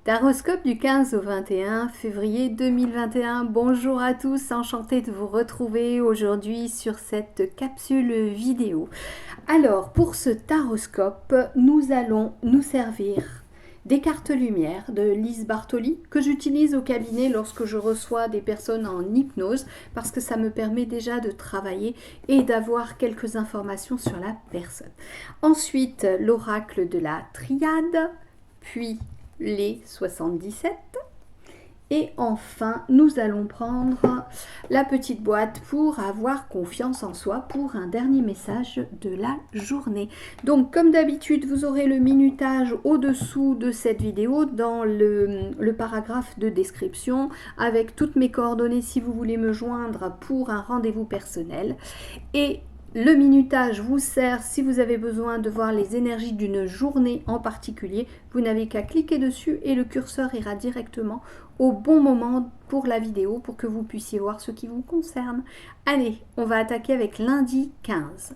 Taroscope du 15 au 21 février 2021. Bonjour à tous, enchantée de vous retrouver aujourd'hui sur cette capsule vidéo. Alors, pour ce taroscope, nous allons nous servir des cartes lumière de Lise Bartoli que j'utilise au cabinet lorsque je reçois des personnes en hypnose parce que ça me permet déjà de travailler et d'avoir quelques informations sur la personne. Ensuite, l'oracle de la triade, puis les 77. Et enfin, nous allons prendre la petite boîte pour avoir confiance en soi pour un dernier message de la journée. Donc, comme d'habitude, vous aurez le minutage au-dessous de cette vidéo dans le paragraphe de description avec toutes mes coordonnées si vous voulez me joindre pour un rendez-vous personnel. Et le minutage vous sert si vous avez besoin de voir les énergies d'une journée en particulier. Vous n'avez qu'à cliquer dessus et le curseur ira directement au bon moment pour la vidéo pour que vous puissiez voir ce qui vous concerne. Allez, on va attaquer avec lundi 15.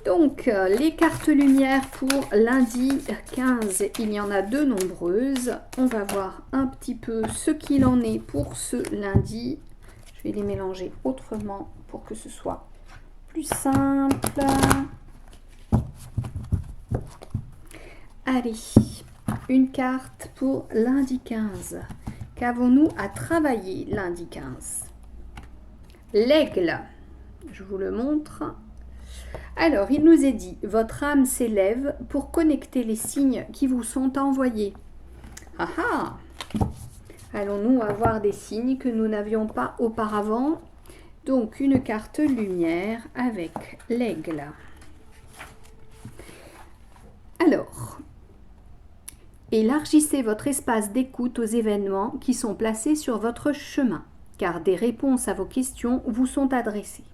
Donc, les cartes lumière pour lundi 15, il y en a de nombreuses. On va voir un petit peu ce qu'il en est pour ce lundi. Je vais les mélanger autrement pour que ce soit plus simple. Allez, une carte pour lundi 15. Qu'avons-nous à travailler lundi 15? L'aigle, je vous le montre. Alors, il nous est dit, votre âme s'élève pour connecter les signes qui vous sont envoyés. Ah ah! Allons-nous avoir des signes que nous n'avions pas auparavant? Donc, une carte lumière avec l'aigle. Alors, élargissez votre espace d'écoute aux événements qui sont placés sur votre chemin, car des réponses à vos questions vous sont adressées.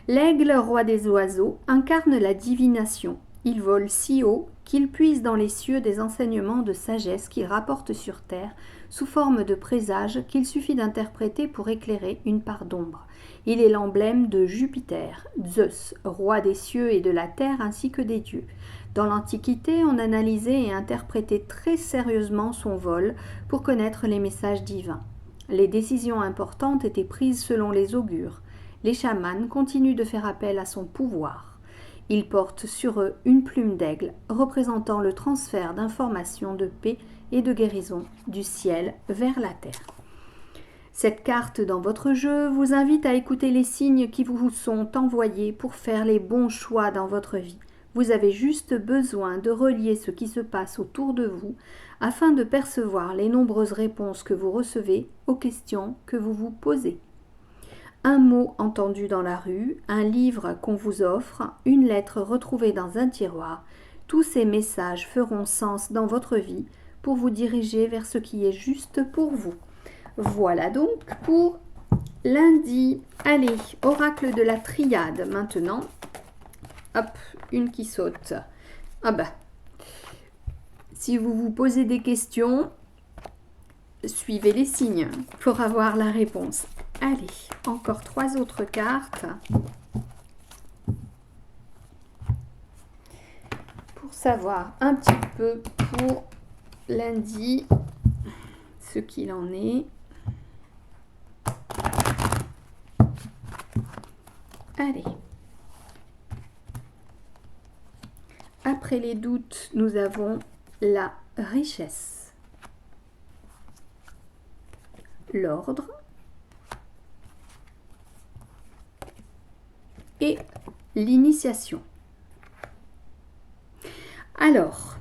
L'aigle, roi des oiseaux, incarne la divination. Il vole si haut qu'il puise dans les cieux des enseignements de sagesse qu'il rapporte sur terre sous forme de présages qu'il suffit d'interpréter pour éclairer une part d'ombre. Il est l'emblème de Jupiter, Zeus, roi des cieux et de la terre ainsi que des dieux. Dans l'Antiquité, on analysait et interprétait très sérieusement son vol pour connaître les messages divins. Les décisions importantes étaient prises selon les augures. Les chamans continuent de faire appel à son pouvoir. Ils portent sur eux une plume d'aigle, représentant le transfert d'informations de paix et de guérison du ciel vers la terre. Cette carte dans votre jeu vous invite à écouter les signes qui vous sont envoyés pour faire les bons choix dans votre vie. Vous avez juste besoin de relier ce qui se passe autour de vous afin de percevoir les nombreuses réponses que vous recevez aux questions que vous vous posez. Un mot entendu dans la rue, un livre qu'on vous offre, une lettre retrouvée dans un tiroir, tous ces messages feront sens dans votre vie pour vous diriger vers ce qui est juste pour vous. Voilà donc pour lundi. Allez, oracle de la triade maintenant. Hop, une qui saute. Ah bah, si vous vous posez des questions, suivez les signes pour avoir la réponse. Allez, encore 3 autres cartes pour savoir un petit peu pour lundi ce qu'il en est. Allez. Après les doutes, nous avons la richesse, l'ordre et l'initiation. Alors,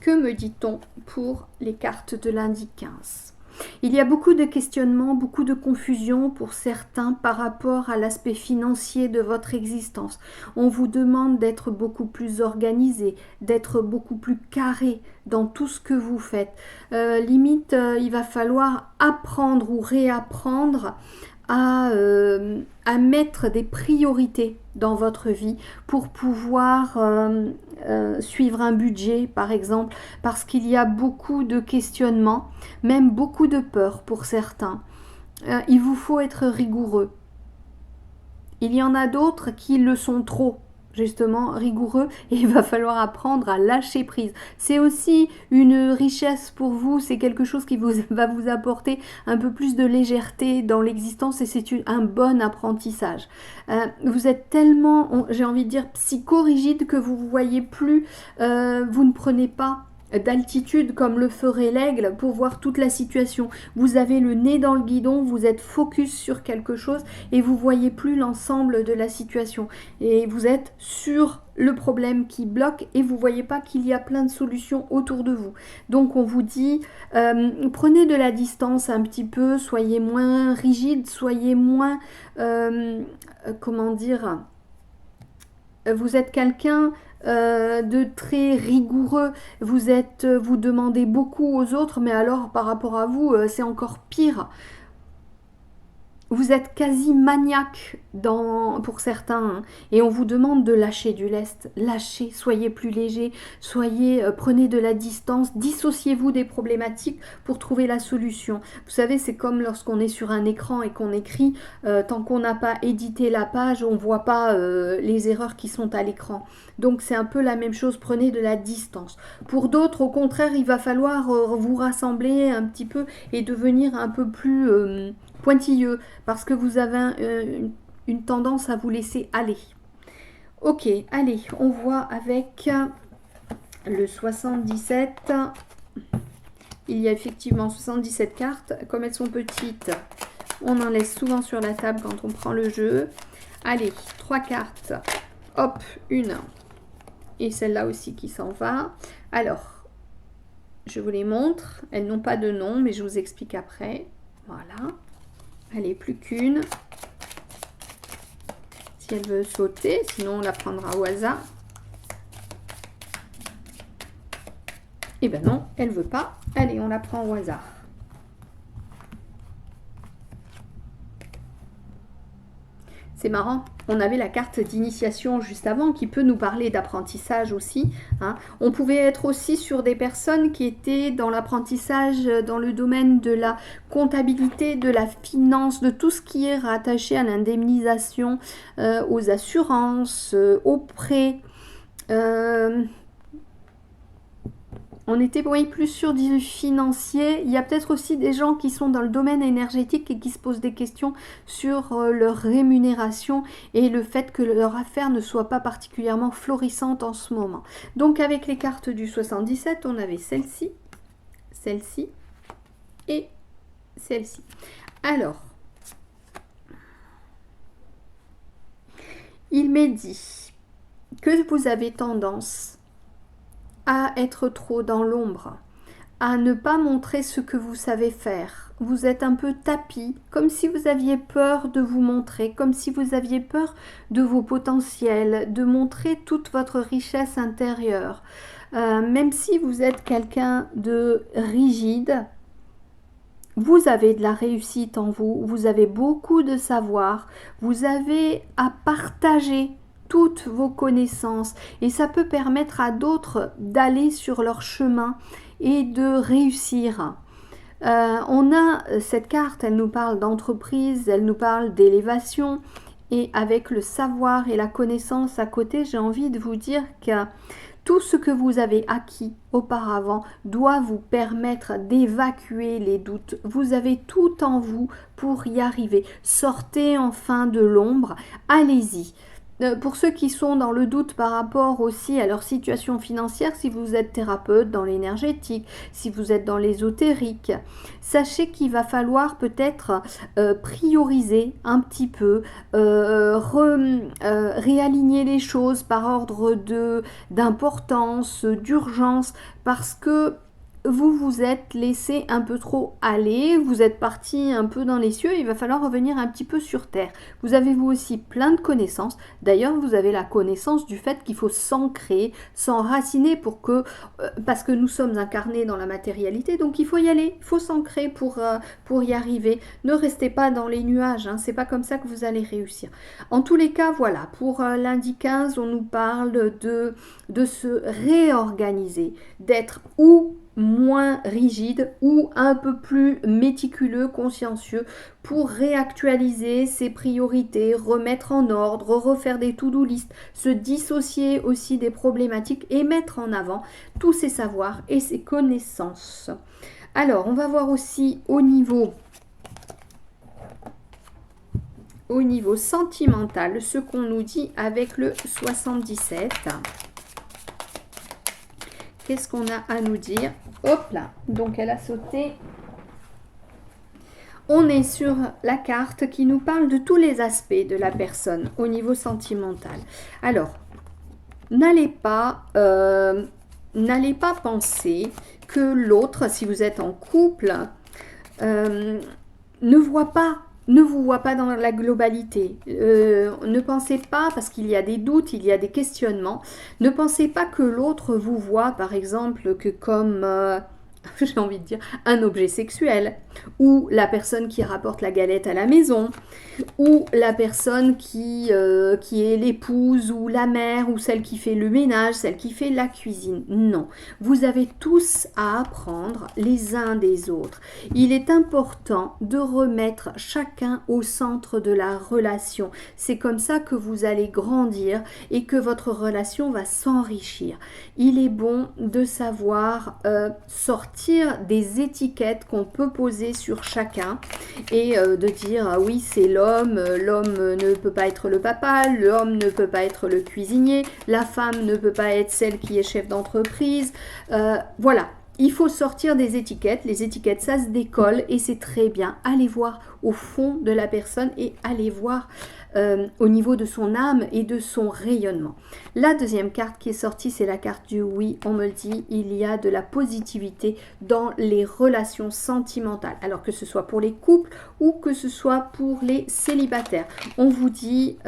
que me dit-on pour les cartes de lundi 15? Il y a beaucoup de questionnements, beaucoup de confusion pour certains par rapport à l'aspect financier de votre existence. On vous demande d'être beaucoup plus organisé, d'être beaucoup plus carré dans tout ce que vous faites. Limite, il va falloir apprendre ou réapprendre à mettre des priorités dans votre vie pour pouvoir suivre un budget par exemple, parce qu'il y a beaucoup de questionnements, même beaucoup de peur pour certains. Il vous faut être rigoureux. Il y en a d'autres qui le sont trop. justement rigoureux et il va falloir apprendre à lâcher prise. C'est aussi une richesse pour vous, c'est quelque chose qui va vous apporter un peu plus de légèreté dans l'existence et c'est un bon apprentissage. Vous êtes tellement, j'ai envie de dire, psychorigide que vous ne voyez plus, vous ne prenez pas d'altitude comme le ferait l'aigle pour voir toute la situation. Vous avez le nez dans le guidon, vous êtes focus sur quelque chose et vous voyez plus l'ensemble de la situation. Et vous êtes sur le problème qui bloque et vous voyez pas qu'il y a plein de solutions autour de vous. Donc on vous dit, prenez de la distance un petit peu, soyez moins rigide, soyez moins, comment dire, vous êtes quelqu'un de très rigoureux, vous demandez beaucoup aux autres, mais alors par rapport à vous, c'est encore pire. Vous êtes quasi maniaque pour certains, hein, et on vous demande de lâcher du lest. Lâchez, soyez plus léger, prenez de la distance, dissociez-vous des problématiques pour trouver la solution. Vous savez, c'est comme lorsqu'on est sur un écran et qu'on écrit, tant qu'on n'a pas édité la page, on ne voit pas les erreurs qui sont à l'écran. Donc c'est un peu la même chose, prenez de la distance. Pour d'autres, au contraire, il va falloir vous rassembler un petit peu et devenir un peu plus pointilleux, parce que vous avez une tendance à vous laisser aller. Ok, allez, on voit avec le 77. Il y a effectivement 77 cartes. Comme elles sont petites, on en laisse souvent sur la table quand on prend le jeu. Allez, 3 cartes. Hop, une. Et celle-là aussi qui s'en va. Alors, je vous les montre. Elles n'ont pas de nom, mais je vous explique après. Voilà. Allez, plus qu'une. Si elle veut sauter, sinon on la prendra au hasard. Eh ben non, elle veut pas. Allez, on la prend au hasard. C'est marrant, on avait la carte d'initiation juste avant qui peut nous parler d'apprentissage aussi. Hein. On pouvait être aussi sur des personnes qui étaient dans l'apprentissage, dans le domaine de la comptabilité, de la finance, de tout ce qui est rattaché à l'indemnisation, aux assurances, aux prêts. On était plus sur du financier. Il y a peut-être aussi des gens qui sont dans le domaine énergétique et qui se posent des questions sur leur rémunération et le fait que leur affaire ne soit pas particulièrement florissante en ce moment. Donc avec les cartes du 77, on avait celle-ci, celle-ci et celle-ci. Alors, il m'est dit que vous avez tendance à être trop dans l'ombre, à ne pas montrer ce que vous savez faire. Vous êtes un peu tapis, comme si vous aviez peur de vous montrer, comme si vous aviez peur de vos potentiels, de montrer toute votre richesse intérieure. Même si vous êtes quelqu'un de rigide, vous avez de la réussite en vous, vous avez beaucoup de savoir, vous avez à partager toutes vos connaissances et ça peut permettre à d'autres d'aller sur leur chemin et de réussir. On a cette carte, elle nous parle d'entreprise, elle nous parle d'élévation et avec le savoir et la connaissance à côté, j'ai envie de vous dire que tout ce que vous avez acquis auparavant doit vous permettre d'évacuer les doutes. Vous avez tout en vous pour y arriver. Sortez enfin de l'ombre, allez-y. Pour ceux qui sont dans le doute par rapport aussi à leur situation financière, si vous êtes thérapeute dans l'énergétique, si vous êtes dans l'ésotérique, sachez qu'il va falloir peut-être prioriser un petit peu, réaligner les choses par ordre d'importance, d'urgence, parce que vous vous êtes laissé un peu trop aller, vous êtes parti un peu dans les cieux, il va falloir revenir un petit peu sur terre. Vous avez vous aussi plein de connaissances, d'ailleurs vous avez la connaissance du fait qu'il faut s'ancrer, s'enraciner parce que nous sommes incarnés dans la matérialité, donc il faut y aller, il faut s'ancrer pour y arriver. Ne restez pas dans les nuages, hein, c'est pas comme ça que vous allez réussir. En tous les cas, voilà, pour lundi 15, on nous parle de se réorganiser, d'être où moins rigide ou un peu plus méticuleux, consciencieux pour réactualiser ses priorités, remettre en ordre, refaire des to-do list, se dissocier aussi des problématiques et mettre en avant tous ses savoirs et ses connaissances. Alors, on va voir aussi au niveau sentimental ce qu'on nous dit avec le 77. Qu'est-ce qu'on a à nous dire? Hop là, donc elle a sauté. On est sur la carte qui nous parle de tous les aspects de la personne au niveau sentimental. Alors, n'allez pas penser que l'autre, si vous êtes en couple, ne vous voit pas dans la globalité. Ne pensez pas, parce qu'il y a des doutes, il y a des questionnements, ne pensez pas que l'autre vous voit, par exemple, que comme, j'ai envie de dire, un objet sexuel, ou la personne qui rapporte la galette à la maison, ou la personne qui est l'épouse, ou la mère, ou celle qui fait le ménage, celle qui fait la cuisine. Non, vous avez tous à apprendre les uns des autres. Il est important de remettre chacun au centre de la relation. C'est comme ça que vous allez grandir et que votre relation va s'enrichir. Il est bon de savoir sortir des étiquettes qu'on peut poser sur chacun et de dire ah oui c'est l'homme ne peut pas être le papa, l'homme ne peut pas être le cuisinier, la femme ne peut pas être celle qui est chef d'entreprise. Voilà, il faut sortir des étiquettes. Les étiquettes ça se décolle et c'est très bien. Allez voir au fond de la personne et allez voir au niveau de son âme et de son rayonnement. La deuxième carte qui est sortie, c'est la carte du oui. On me le dit, il y a de la positivité dans les relations sentimentales. Alors que ce soit pour les couples ou que ce soit pour les célibataires. On vous dit,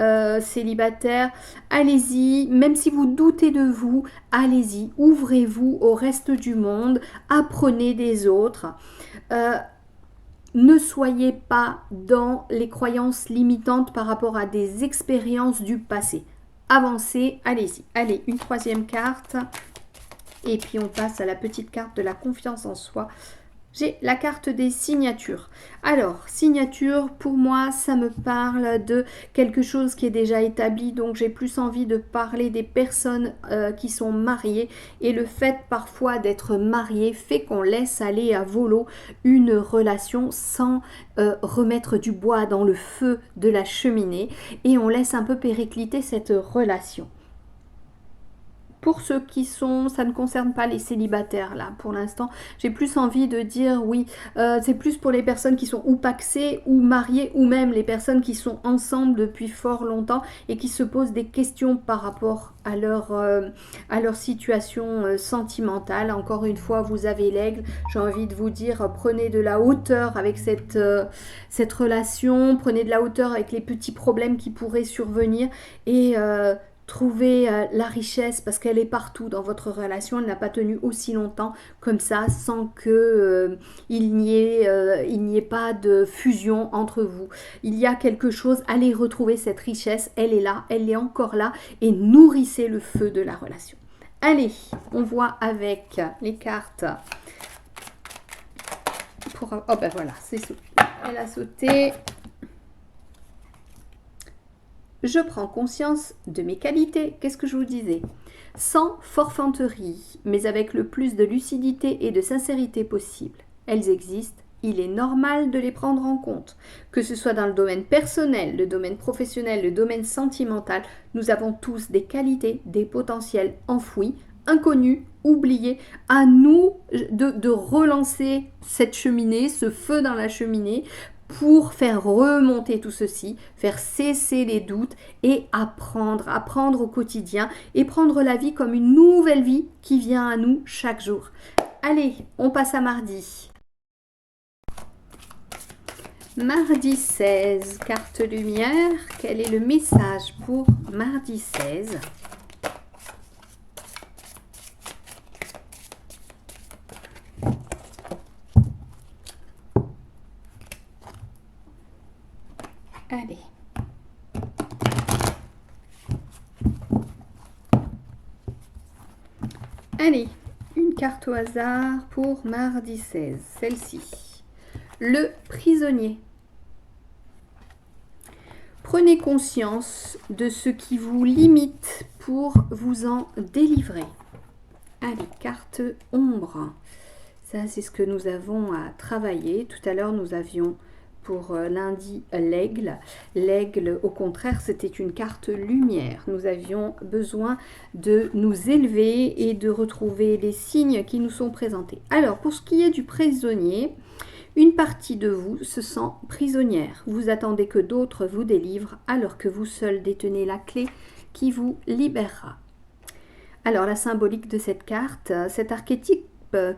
célibataire, allez-y, même si vous doutez de vous, allez-y, ouvrez-vous au reste du monde, apprenez des autres. Ne soyez pas dans les croyances limitantes par rapport à des expériences du passé. Avancez, allez-y. Allez, une troisième carte. Et puis on passe à la petite carte de la confiance en soi. J'ai la carte des signatures. Alors, signature, pour moi, ça me parle de quelque chose qui est déjà établi. Donc, j'ai plus envie de parler des personnes qui sont mariées. Et le fait parfois d'être marié fait qu'on laisse aller à volo une relation sans remettre du bois dans le feu de la cheminée. Et on laisse un peu péricliter cette relation. Pour ceux qui sont, ça ne concerne pas les célibataires là pour l'instant, j'ai plus envie de dire oui, c'est plus pour les personnes qui sont ou pacsées ou mariées ou même les personnes qui sont ensemble depuis fort longtemps et qui se posent des questions par rapport à leur situation sentimentale. Encore une fois, vous avez l'aigle, j'ai envie de vous dire, prenez de la hauteur avec cette relation, prenez de la hauteur avec les petits problèmes qui pourraient survenir et trouvez la richesse parce qu'elle est partout dans votre relation. Elle n'a pas tenu aussi longtemps comme ça sans que il n'y ait pas de fusion entre vous. Il y a quelque chose, allez retrouver cette richesse, elle est là, elle est encore là et nourrissez le feu de la relation. Allez, on voit avec les cartes pour... Oh ben voilà, c'est sauté. Elle a sauté. Je prends conscience de mes qualités. Qu'est-ce que je vous disais? Sans forfanterie, mais avec le plus de lucidité et de sincérité possible. Elles existent, il est normal de les prendre en compte. Que ce soit dans le domaine personnel, le domaine professionnel, le domaine sentimental, nous avons tous des qualités, des potentiels enfouis, inconnus, oubliés. À nous de relancer cette cheminée, ce feu dans la cheminée, pour faire remonter tout ceci, faire cesser les doutes et apprendre au quotidien et prendre la vie comme une nouvelle vie qui vient à nous chaque jour. Allez, on passe à mardi. Mardi 16, carte lumière, quel est le message pour mardi 16 ? Allez. Allez, une carte au hasard pour mardi 16, celle-ci. Le prisonnier. Prenez conscience de ce qui vous limite pour vous en délivrer. Allez, carte ombre. Ça, c'est ce que nous avons à travailler. Tout à l'heure, nous avions pour lundi l'aigle. L'aigle, au contraire, c'était une carte lumière. Nous avions besoin de nous élever et de retrouver les signes qui nous sont présentés. Alors, pour ce qui est du prisonnier, une partie de vous se sent prisonnière. Vous attendez que d'autres vous délivrent alors que vous seul détenez la clé qui vous libérera. Alors, la symbolique de cette carte, cet archétype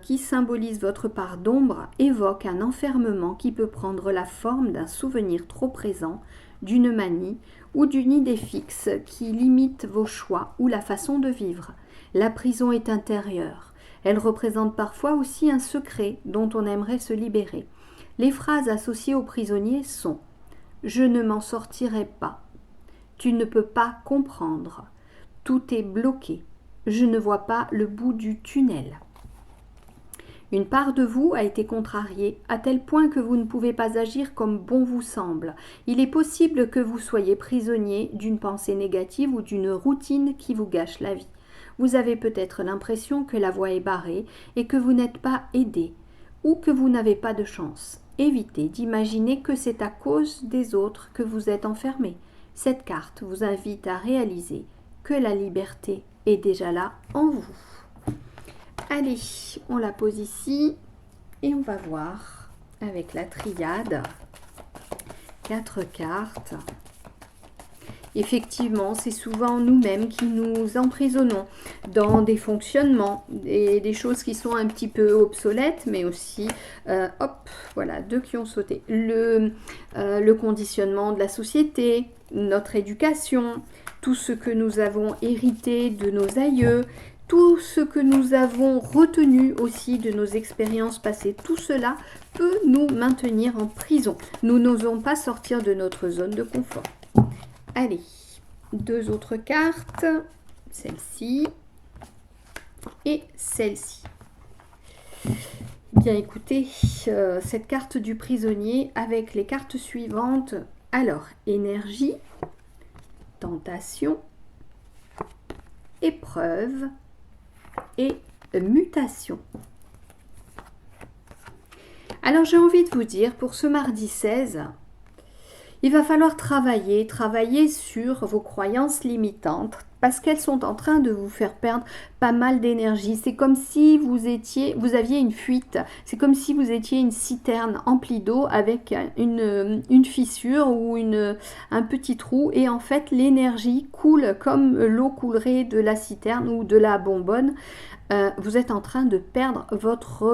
qui symbolise votre part d'ombre évoque un enfermement qui peut prendre la forme d'un souvenir trop présent, d'une manie ou d'une idée fixe qui limite vos choix ou la façon de vivre. La prison est intérieure. Elle représente parfois aussi un secret dont on aimerait se libérer. Les phrases associées aux prisonniers sont « Je ne m'en sortirai pas »,« Tu ne peux pas comprendre »,« Tout est bloqué »,« Je ne vois pas le bout du tunnel ». Une part de vous a été contrariée à tel point que vous ne pouvez pas agir comme bon vous semble. Il est possible que vous soyez prisonnier d'une pensée négative ou d'une routine qui vous gâche la vie. Vous avez peut-être l'impression que la voie est barrée et que vous n'êtes pas aidé ou que vous n'avez pas de chance. Évitez d'imaginer que c'est à cause des autres que vous êtes enfermé. Cette carte vous invite à réaliser que la liberté est déjà là en vous. Allez, on la pose ici et on va voir avec la triade 4 cartes. Effectivement, c'est souvent nous-mêmes qui nous emprisonnons dans des fonctionnements, des choses qui sont un petit peu obsolètes, mais aussi, hop, voilà, 2 qui ont sauté. Le conditionnement de la société, notre éducation, tout ce que nous avons hérité de nos aïeux, tout ce que nous avons retenu aussi de nos expériences passées, tout cela peut nous maintenir en prison. Nous n'osons pas sortir de notre zone de confort. Allez, 2 autres cartes, celle-ci et celle-ci. Bien écoutez, cette carte du prisonnier avec les cartes suivantes. Alors, énergie, tentation, épreuve et mutation. Alors j'ai envie de vous dire, pour ce mardi 16, il va falloir travailler sur vos croyances limitantes parce qu'elles sont en train de vous faire perdre pas mal d'énergie. C'est comme si vous aviez une fuite. C'est comme si vous étiez une citerne emplie d'eau avec une fissure ou un petit trou. Et en fait, l'énergie coule comme l'eau coulerait de la citerne ou de la bonbonne. Vous êtes en train de perdre votre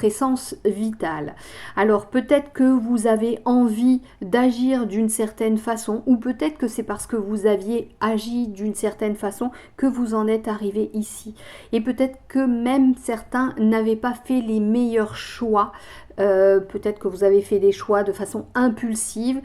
essence vitale. Alors peut-être que vous avez envie d'agir d'une certaine façon ou peut-être que c'est parce que vous aviez agi d'une certaine façon que vous en êtes arrivé ici. Et peut-être que même certains n'avaient pas fait les meilleurs choix. Peut-être que vous avez fait des choix de façon impulsive.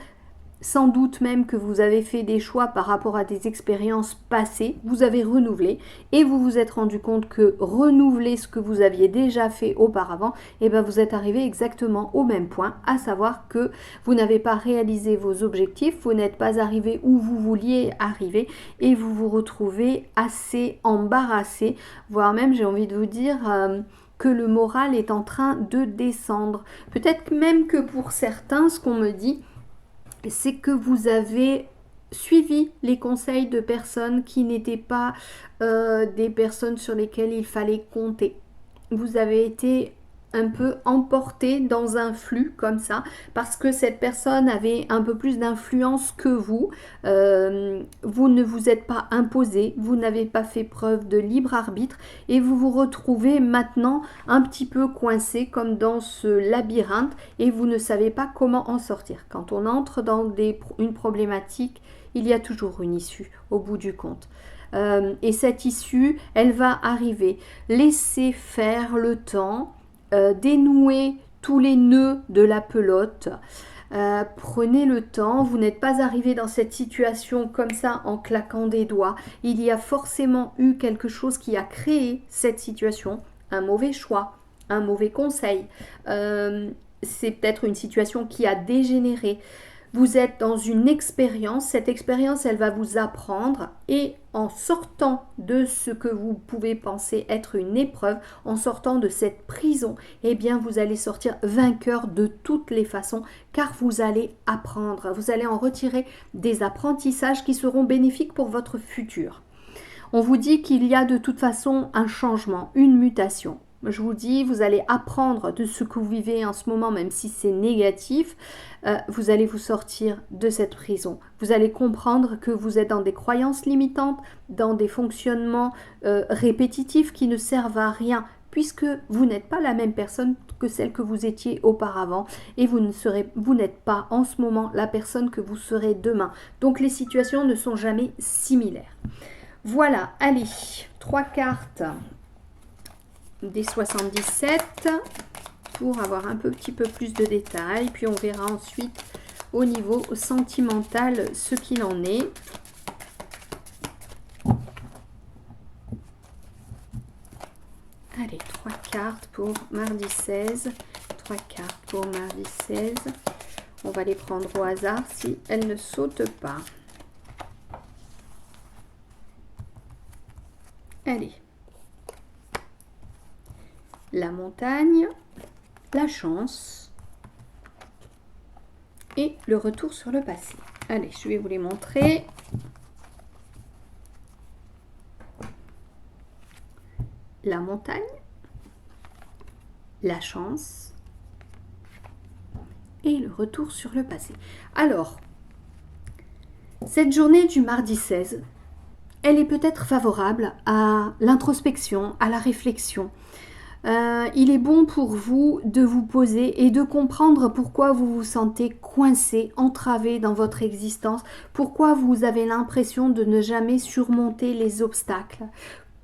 Sans doute même que vous avez fait des choix par rapport à des expériences passées, vous avez renouvelé et vous vous êtes rendu compte que renouveler ce que vous aviez déjà fait auparavant, et bien vous êtes arrivé exactement au même point, à savoir que vous n'avez pas réalisé vos objectifs, vous n'êtes pas arrivé où vous vouliez arriver et vous vous retrouvez assez embarrassé, voire même j'ai envie de vous dire que le moral est en train de descendre. Peut-être même que pour certains, ce qu'on me dit, c'est que vous avez suivi les conseils de personnes qui n'étaient pas des personnes sur lesquelles il fallait compter. Vous avez été un peu emporté dans un flux comme ça parce que cette personne avait un peu plus d'influence que vous. Vous ne vous êtes pas imposé, vous n'avez pas fait preuve de libre arbitre et vous vous retrouvez maintenant un petit peu coincé comme dans ce labyrinthe et vous ne savez pas comment en sortir. Quand on entre dans une problématique, il y a toujours une issue au bout du compte. Et cette issue, elle va arriver. Laissez faire le temps, dénouer tous les nœuds de la pelote. Prenez le temps, vous n'êtes pas arrivé dans cette situation comme ça en claquant des doigts. Il y a forcément eu quelque chose qui a créé cette situation, un mauvais choix, un mauvais conseil. C'est peut-être une situation qui a dégénéré. Vous êtes dans une expérience, cette expérience, elle va vous apprendre et en sortant de ce que vous pouvez penser être une épreuve, en sortant de cette prison, eh bien vous allez sortir vainqueur de toutes les façons car vous allez apprendre, vous allez en retirer des apprentissages qui seront bénéfiques pour votre futur. On vous dit qu'il y a de toute façon un changement, une mutation. Je vous dis, vous allez apprendre de ce que vous vivez en ce moment, même si c'est négatif. Vous allez vous sortir de cette prison. Vous allez comprendre que vous êtes dans des croyances limitantes, dans des fonctionnements répétitifs qui ne servent à rien, puisque vous n'êtes pas la même personne que celle que vous étiez auparavant et vous n'êtes pas en ce moment la personne que vous serez demain. Donc les situations ne sont jamais similaires. Voilà, allez, 3 cartes des 77 pour avoir un petit peu plus de détails. Puis on verra ensuite au niveau sentimental ce qu'il en est. Allez, 3 cartes pour mardi 16. 3 cartes pour mardi 16. On va les prendre au hasard si elles ne sautent pas. Allez. La montagne, la chance et le retour sur le passé. Allez, je vais vous les montrer. La montagne, la chance et le retour sur le passé. Alors, cette journée du mardi 16, elle est peut-être favorable à l'introspection, à la réflexion. Il est bon pour vous de vous poser et de comprendre pourquoi vous vous sentez coincé, entravé dans votre existence, pourquoi vous avez l'impression de ne jamais surmonter les obstacles.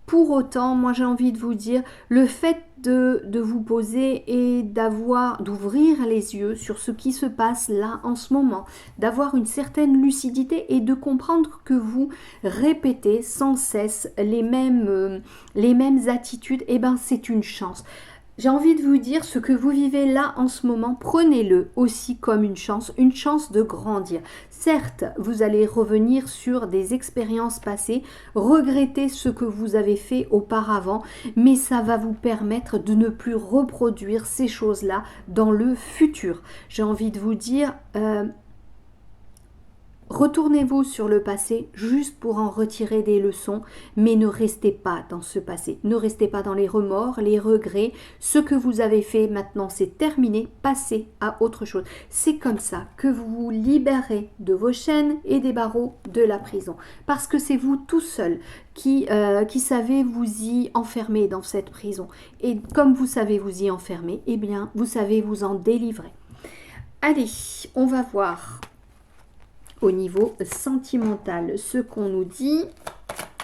Pour autant, moi j'ai envie de vous dire, le fait de vous poser et d'ouvrir les yeux sur ce qui se passe là en ce moment, d'avoir une certaine lucidité et de comprendre que vous répétez sans cesse les mêmes attitudes, eh ben c'est une chance. J'ai envie de vous dire, ce que vous vivez là en ce moment, prenez-le aussi comme une chance de grandir. Certes, vous allez revenir sur des expériences passées, regretter ce que vous avez fait auparavant, mais ça va vous permettre de ne plus reproduire ces choses-là dans le futur. J'ai envie de vous dire... Retournez-vous sur le passé juste pour en retirer des leçons, mais ne restez pas dans ce passé. Ne restez pas dans les remords, les regrets. Ce que vous avez fait maintenant, c'est terminé. Passez à autre chose. C'est comme ça que vous vous libérez de vos chaînes et des barreaux de la prison. Parce que c'est vous tout seul qui savez vous y enfermer dans cette prison. Et comme vous savez vous y enfermer, eh bien, vous savez vous en délivrer. Allez, on va voir... au niveau sentimental, ce qu'on nous dit.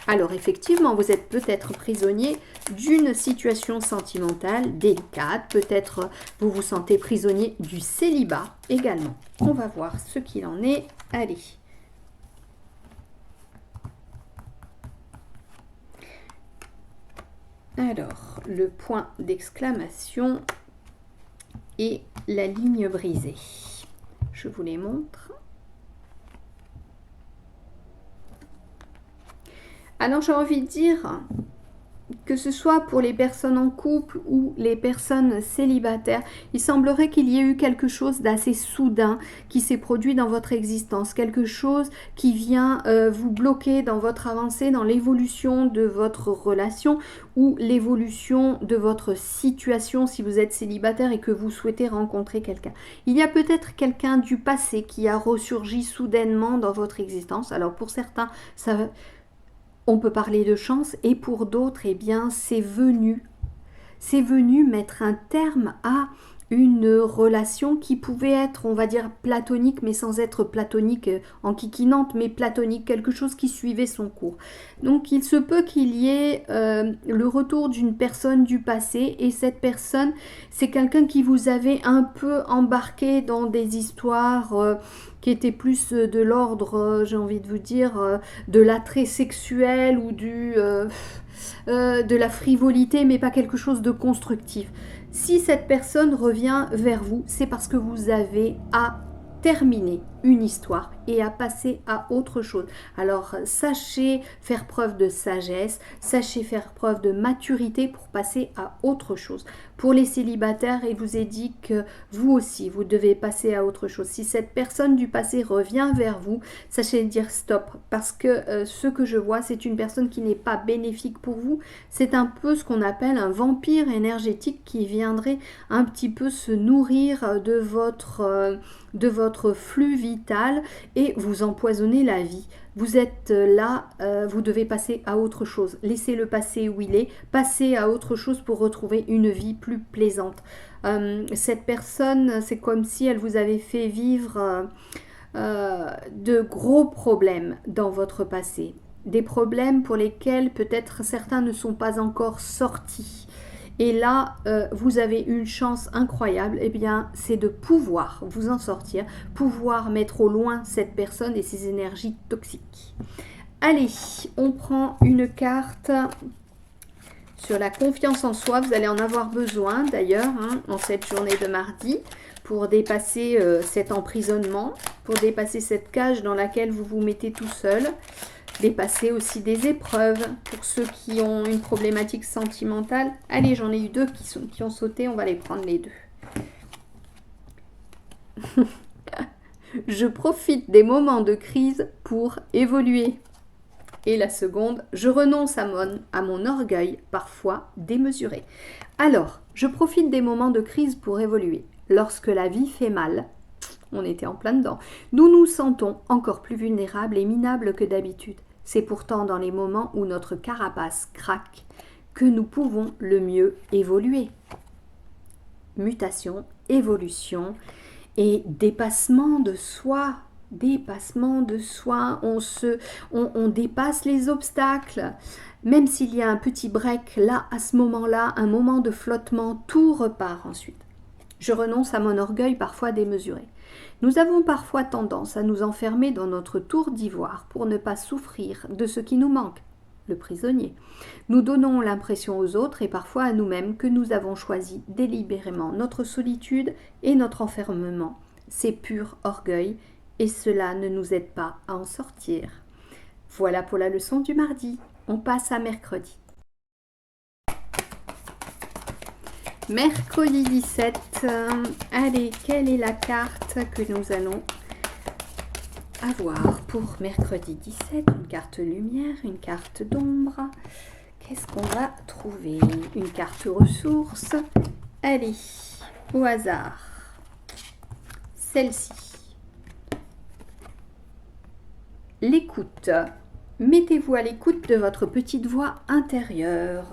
Alors effectivement, vous êtes peut-être prisonnier d'une situation sentimentale délicate. Peut-être vous vous sentez prisonnier du célibat également. On va voir ce qu'il en est. Allez. Alors, le point d'exclamation et la ligne brisée. Je vous les montre. Alors j'ai envie de dire que ce soit pour les personnes en couple ou les personnes célibataires, il semblerait qu'il y ait eu quelque chose d'assez soudain qui s'est produit dans votre existence, quelque chose qui vient vous bloquer dans votre avancée, dans l'évolution de votre relation ou l'évolution de votre situation si vous êtes célibataire et que vous souhaitez rencontrer quelqu'un. Il y a peut-être quelqu'un du passé qui a ressurgi soudainement dans votre existence. Alors pour certains, on peut parler de chance et pour d'autres, eh bien, c'est venu mettre un terme à une relation qui pouvait être, on va dire, platonique, mais sans être platonique en kikinante, mais platonique, quelque chose qui suivait son cours. Donc il se peut qu'il y ait le retour d'une personne du passé, et cette personne, c'est quelqu'un qui vous avait un peu embarqué dans des histoires qui étaient plus de l'ordre, j'ai envie de vous dire, de l'attrait sexuel ou de la frivolité, mais pas quelque chose de constructif. Si cette personne revient vers vous, c'est parce que vous avez à terminer une histoire et à passer à autre chose. Alors sachez faire preuve de sagesse, sachez faire preuve de maturité pour passer à autre chose. Pour les célibataires, il vous est dit que vous aussi, vous devez passer à autre chose. Si cette personne du passé revient vers vous, sachez dire stop, parce que ce que je vois, c'est une personne qui n'est pas bénéfique pour vous. C'est un peu ce qu'on appelle un vampire énergétique qui viendrait un petit peu se nourrir de votre flux vital et vous empoisonner la vie. Vous êtes là, vous devez passer à autre chose. Laissez le passé où il est, passez à autre chose pour retrouver une vie plus plaisante. Cette personne, c'est comme si elle vous avait fait vivre de gros problèmes dans votre passé. Des problèmes pour lesquels peut-être certains ne sont pas encore sortis. Et là, vous avez une chance incroyable, eh bien, c'est de pouvoir vous en sortir, pouvoir mettre au loin cette personne et ses énergies toxiques. Allez, on prend une carte sur la confiance en soi. Vous allez en avoir besoin d'ailleurs en cette journée de mardi pour dépasser cet emprisonnement, pour dépasser cette cage dans laquelle vous vous mettez tout seul. Dépasser aussi des épreuves pour ceux qui ont une problématique sentimentale. Allez, j'en ai eu deux qui ont sauté, on va les prendre les deux. Je profite des moments de crise pour évoluer. Et la seconde, je renonce à mon orgueil, parfois démesuré. Alors, je profite des moments de crise pour évoluer. Lorsque la vie fait mal, on était en plein dedans, nous nous sentons encore plus vulnérables et minables que d'habitude. C'est pourtant dans les moments où notre carapace craque que nous pouvons le mieux évoluer. Mutation, évolution et dépassement de soi. Dépassement de soi, on dépasse les obstacles. Même s'il y a un petit break, là, à ce moment-là, un moment de flottement, tout repart ensuite. Je renonce à mon orgueil parfois démesuré. Nous avons parfois tendance à nous enfermer dans notre tour d'ivoire pour ne pas souffrir de ce qui nous manque, le prisonnier. Nous donnons l'impression aux autres et parfois à nous-mêmes que nous avons choisi délibérément notre solitude et notre enfermement. C'est pur orgueil et cela ne nous aide pas à en sortir. Voilà pour la leçon du mardi. On passe à mercredi. Mercredi 17, allez, quelle est la carte que nous allons avoir pour mercredi 17? Une carte lumière, une carte d'ombre. Qu'est-ce qu'on va trouver? Une carte ressources. Allez, au hasard. Celle-ci. L'écoute. Mettez-vous à l'écoute de votre petite voix intérieure.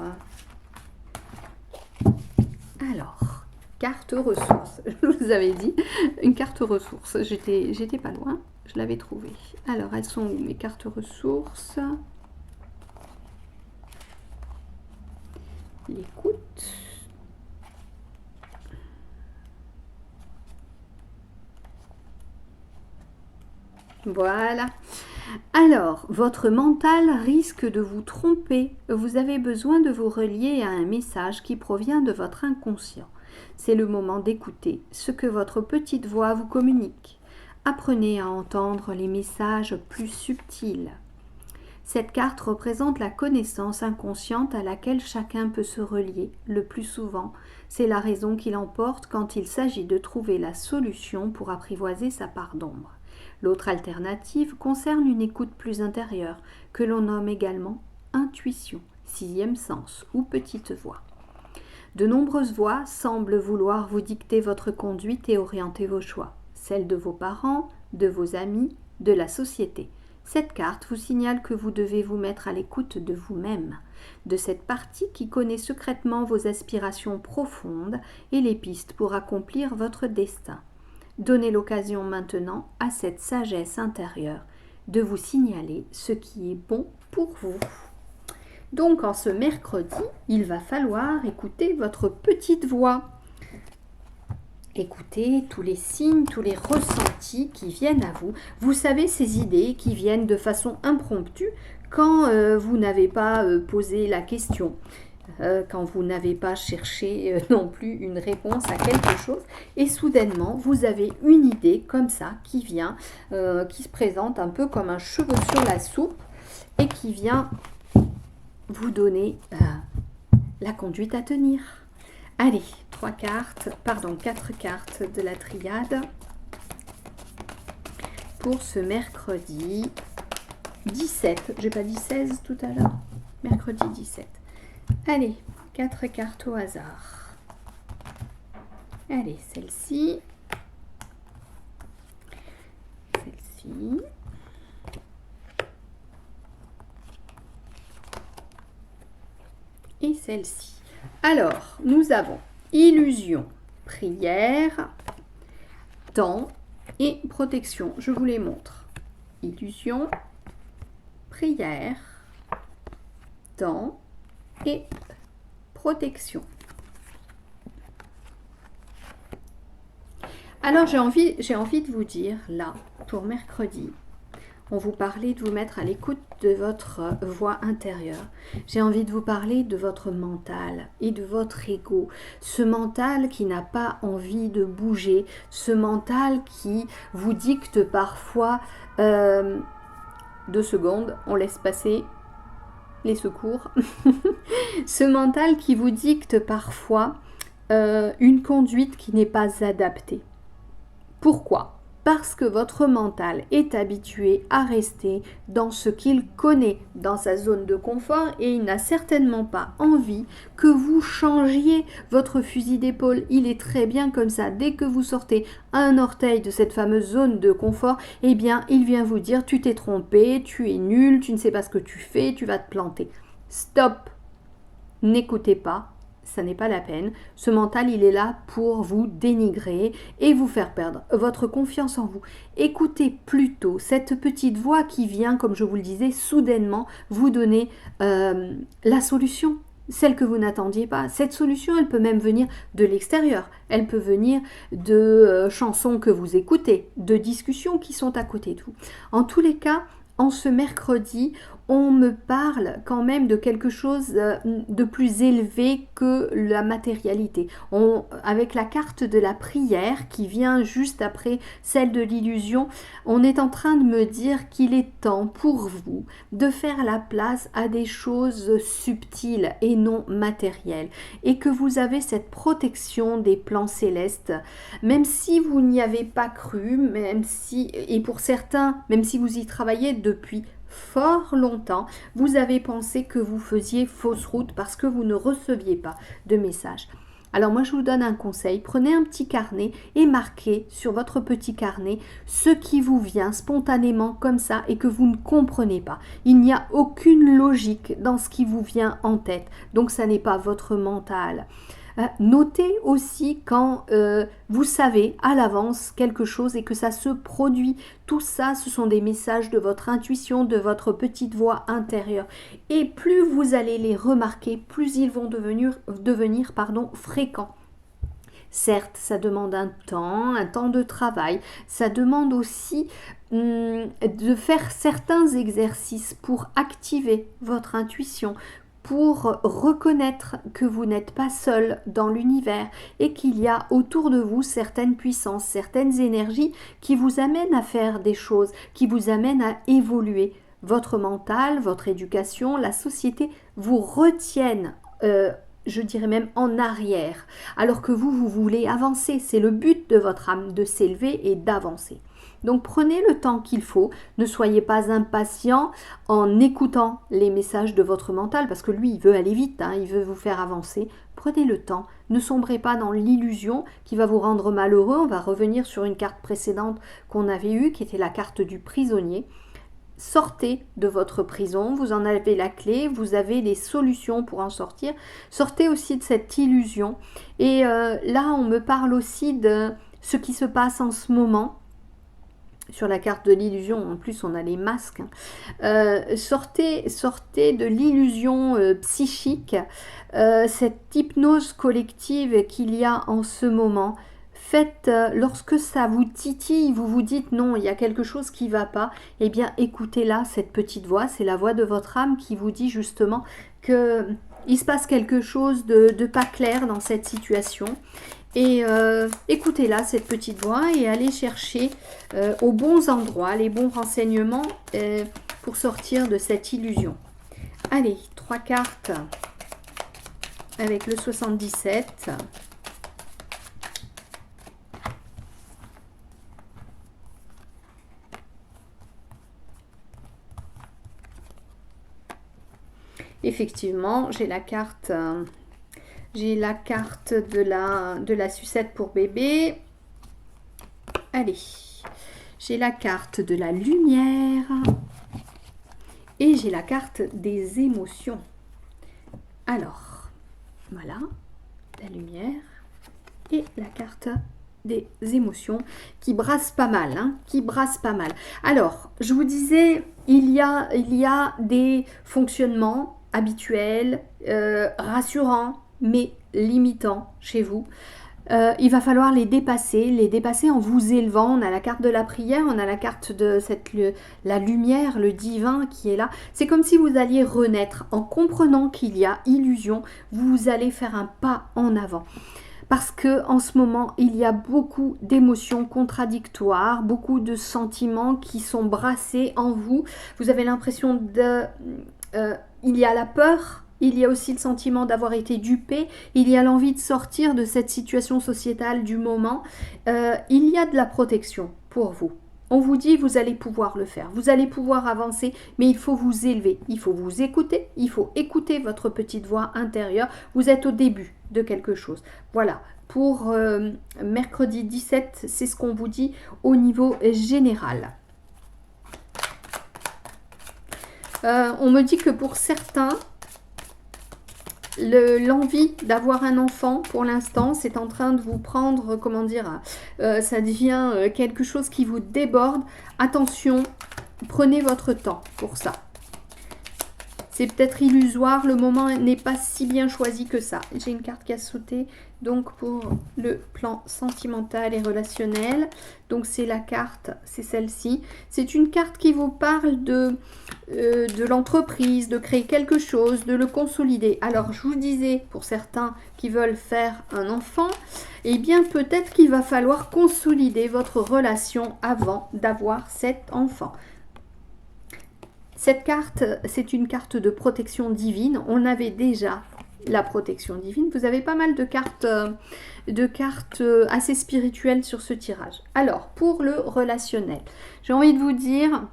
Alors, carte ressources. Je vous avais dit, une carte ressources. J'étais pas loin, je l'avais trouvée. Alors, elles sont où mes cartes ressources? L'écoute. Voilà. Alors, votre mental risque de vous tromper. Vous avez besoin de vous relier à un message qui provient de votre inconscient. C'est le moment d'écouter ce que votre petite voix vous communique. Apprenez à entendre les messages plus subtils. Cette carte représente la connaissance inconsciente à laquelle chacun peut se relier le plus souvent. C'est la raison qui l'emporte quand il s'agit de trouver la solution pour apprivoiser sa part d'ombre. L'autre alternative concerne une écoute plus intérieure, que l'on nomme également intuition, sixième sens ou petite voix. De nombreuses voix semblent vouloir vous dicter votre conduite et orienter vos choix, celle de vos parents, de vos amis, de la société. Cette carte vous signale que vous devez vous mettre à l'écoute de vous-même, de cette partie qui connaît secrètement vos aspirations profondes et les pistes pour accomplir votre destin. Donnez l'occasion maintenant à cette sagesse intérieure de vous signaler ce qui est bon pour vous. Donc en ce mercredi, il va falloir écouter votre petite voix. Écoutez tous les signes, tous les ressentis qui viennent à vous. Vous savez, ces idées qui viennent de façon impromptue quand vous n'avez pas posé la question, quand vous n'avez pas cherché non plus une réponse à quelque chose. Et soudainement, vous avez une idée comme ça qui vient, qui se présente un peu comme un cheveu sur la soupe et qui vient vous donner la conduite à tenir. Allez, 4 cartes de la triade pour ce mercredi 17. J'ai pas dit 16 tout à l'heure. Mercredi 17. Allez, 4 cartes au hasard. Allez, celle-ci. Celle-ci. Et celle-ci. Alors, nous avons illusion, prière, temps et protection. Je vous les montre. Illusion, prière, temps et protection. Alors, j'ai envie de vous dire, là, pour mercredi, on vous parlait de vous mettre à l'écoute de votre voix intérieure. J'ai envie de vous parler de votre mental et de votre ego. Ce mental qui n'a pas envie de bouger. Ce mental qui vous dicte parfois... 2 secondes, on laisse passer les secours. Ce mental qui vous dicte parfois une conduite qui n'est pas adaptée. Pourquoi ? Parce que votre mental est habitué à rester dans ce qu'il connaît, dans sa zone de confort, et il n'a certainement pas envie que vous changiez votre fusil d'épaule. Il est très bien comme ça. Dès que vous sortez un orteil de cette fameuse zone de confort, eh bien, il vient vous dire « tu t'es trompé, tu es nul, tu ne sais pas ce que tu fais, tu vas te planter ». Stop! N'écoutez pas. Ça n'est pas la peine. Ce mental, il est là pour vous dénigrer et vous faire perdre votre confiance en vous. Écoutez plutôt cette petite voix qui vient, comme je vous le disais, soudainement vous donner la solution, celle que vous n'attendiez pas. Cette solution, elle peut même venir de l'extérieur. Elle peut venir de chansons que vous écoutez, de discussions qui sont à côté de vous. En tous les cas, en ce mercredi, on me parle quand même de quelque chose de plus élevé que la matérialité. Avec la carte de la prière qui vient juste après celle de l'illusion, on est en train de me dire qu'il est temps pour vous de faire la place à des choses subtiles et non matérielles et que vous avez cette protection des plans célestes, même si vous n'y avez pas cru, et pour certains, même si vous y travaillez depuis fort longtemps, vous avez pensé que vous faisiez fausse route parce que vous ne receviez pas de messages. Alors moi je vous donne un conseil, prenez un petit carnet et marquez sur votre petit carnet ce qui vous vient spontanément comme ça et que vous ne comprenez pas. Il n'y a aucune logique dans ce qui vous vient en tête, donc ça n'est pas votre mental. Notez aussi quand vous savez à l'avance quelque chose et que ça se produit. Tout ça, ce sont des messages de votre intuition, de votre petite voix intérieure. Et plus vous allez les remarquer, plus ils vont devenir fréquents. Certes, ça demande un temps de travail. Ça demande aussi de faire certains exercices pour activer votre intuition, pour reconnaître que vous n'êtes pas seul dans l'univers et qu'il y a autour de vous certaines puissances, certaines énergies qui vous amènent à faire des choses, qui vous amènent à évoluer. Votre mental, votre éducation, la société vous retiennent, je dirais même en arrière, alors que vous voulez avancer. C'est le but de votre âme, de s'élever et d'avancer. Donc prenez le temps qu'il faut, ne soyez pas impatient en écoutant les messages de votre mental, parce que lui il veut aller vite, il veut vous faire avancer. Prenez le temps, ne sombrez pas dans l'illusion qui va vous rendre malheureux. On va revenir sur une carte précédente qu'on avait eue, qui était la carte du prisonnier. sortez de votre prison, vous en avez la clé, vous avez des solutions pour en sortir. Sortez aussi de cette illusion. Et là, on me parle aussi de ce qui se passe en ce moment. Sur la carte de l'illusion, en plus on a les masques. Sortez de l'illusion psychique, cette hypnose collective qu'il y a en ce moment. Faites, lorsque ça vous titille, vous vous dites non, il y a quelque chose qui ne va pas, eh bien écoutez-la, cette petite voix, c'est la voix de votre âme qui vous dit justement que il se passe quelque chose de pas clair dans cette situation. Et écoutez-la, cette petite voix, et allez chercher aux bons endroits, les bons renseignements pour sortir de cette illusion. Allez, 3 cartes avec le 77. Effectivement, j'ai la carte de la sucette pour bébé. Allez, j'ai la carte de la lumière et j'ai la carte des émotions. Alors, voilà, la lumière et la carte des émotions qui brassent pas mal, qui brassent pas mal. Alors, je vous disais, il y a des fonctionnements habituels, rassurants, mais limitants chez vous. Il va falloir les dépasser en vous élevant. On a la carte de la prière, on a la carte de la lumière, le divin qui est là. C'est comme si vous alliez renaître en comprenant qu'il y a illusion. Vous allez faire un pas en avant. Parce que en ce moment, il y a beaucoup d'émotions contradictoires, beaucoup de sentiments qui sont brassés en vous. Vous avez l'impression il y a la peur, il y a aussi le sentiment d'avoir été dupé, il y a l'envie de sortir de cette situation sociétale du moment. Il y a de la protection pour vous. On vous dit, vous allez pouvoir le faire, vous allez pouvoir avancer, mais il faut vous élever, il faut vous écouter, il faut écouter votre petite voix intérieure. Vous êtes au début de quelque chose. Voilà, pour mercredi 17, c'est ce qu'on vous dit au niveau général. On me dit que pour certains, l'envie d'avoir un enfant, pour l'instant, c'est en train de vous prendre, comment dire, ça devient quelque chose qui vous déborde. Attention, prenez votre temps pour ça. C'est peut-être illusoire, le moment n'est pas si bien choisi que ça. J'ai une carte qui a sauté, donc pour le plan sentimental et relationnel. Donc c'est la carte, c'est celle-ci. C'est une carte qui vous parle de l'entreprise, de créer quelque chose, de le consolider. Alors je vous disais, pour certains qui veulent faire un enfant, eh bien peut-être qu'il va falloir consolider votre relation avant d'avoir cet enfant. Cette carte, c'est une carte de protection divine. On avait déjà la protection divine. Vous avez pas mal de cartes assez spirituelles sur ce tirage. Alors, pour le relationnel, j'ai envie de vous dire,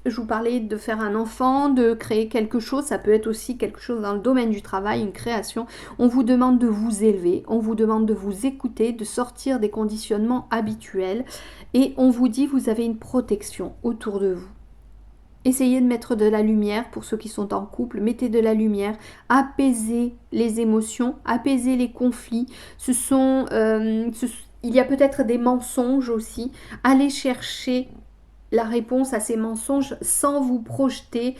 je vous parlais de faire un enfant, de créer quelque chose. Ça peut être aussi quelque chose dans le domaine du travail, une création. On vous demande de vous élever, on vous demande de vous écouter, de sortir des conditionnements habituels. Et on vous dit, vous avez une protection autour de vous. Essayez de mettre de la lumière pour ceux qui sont en couple, mettez de la lumière, apaisez les émotions, apaisez les conflits. Il y a peut-être des mensonges aussi. Allez chercher la réponse à ces mensonges sans vous projeter,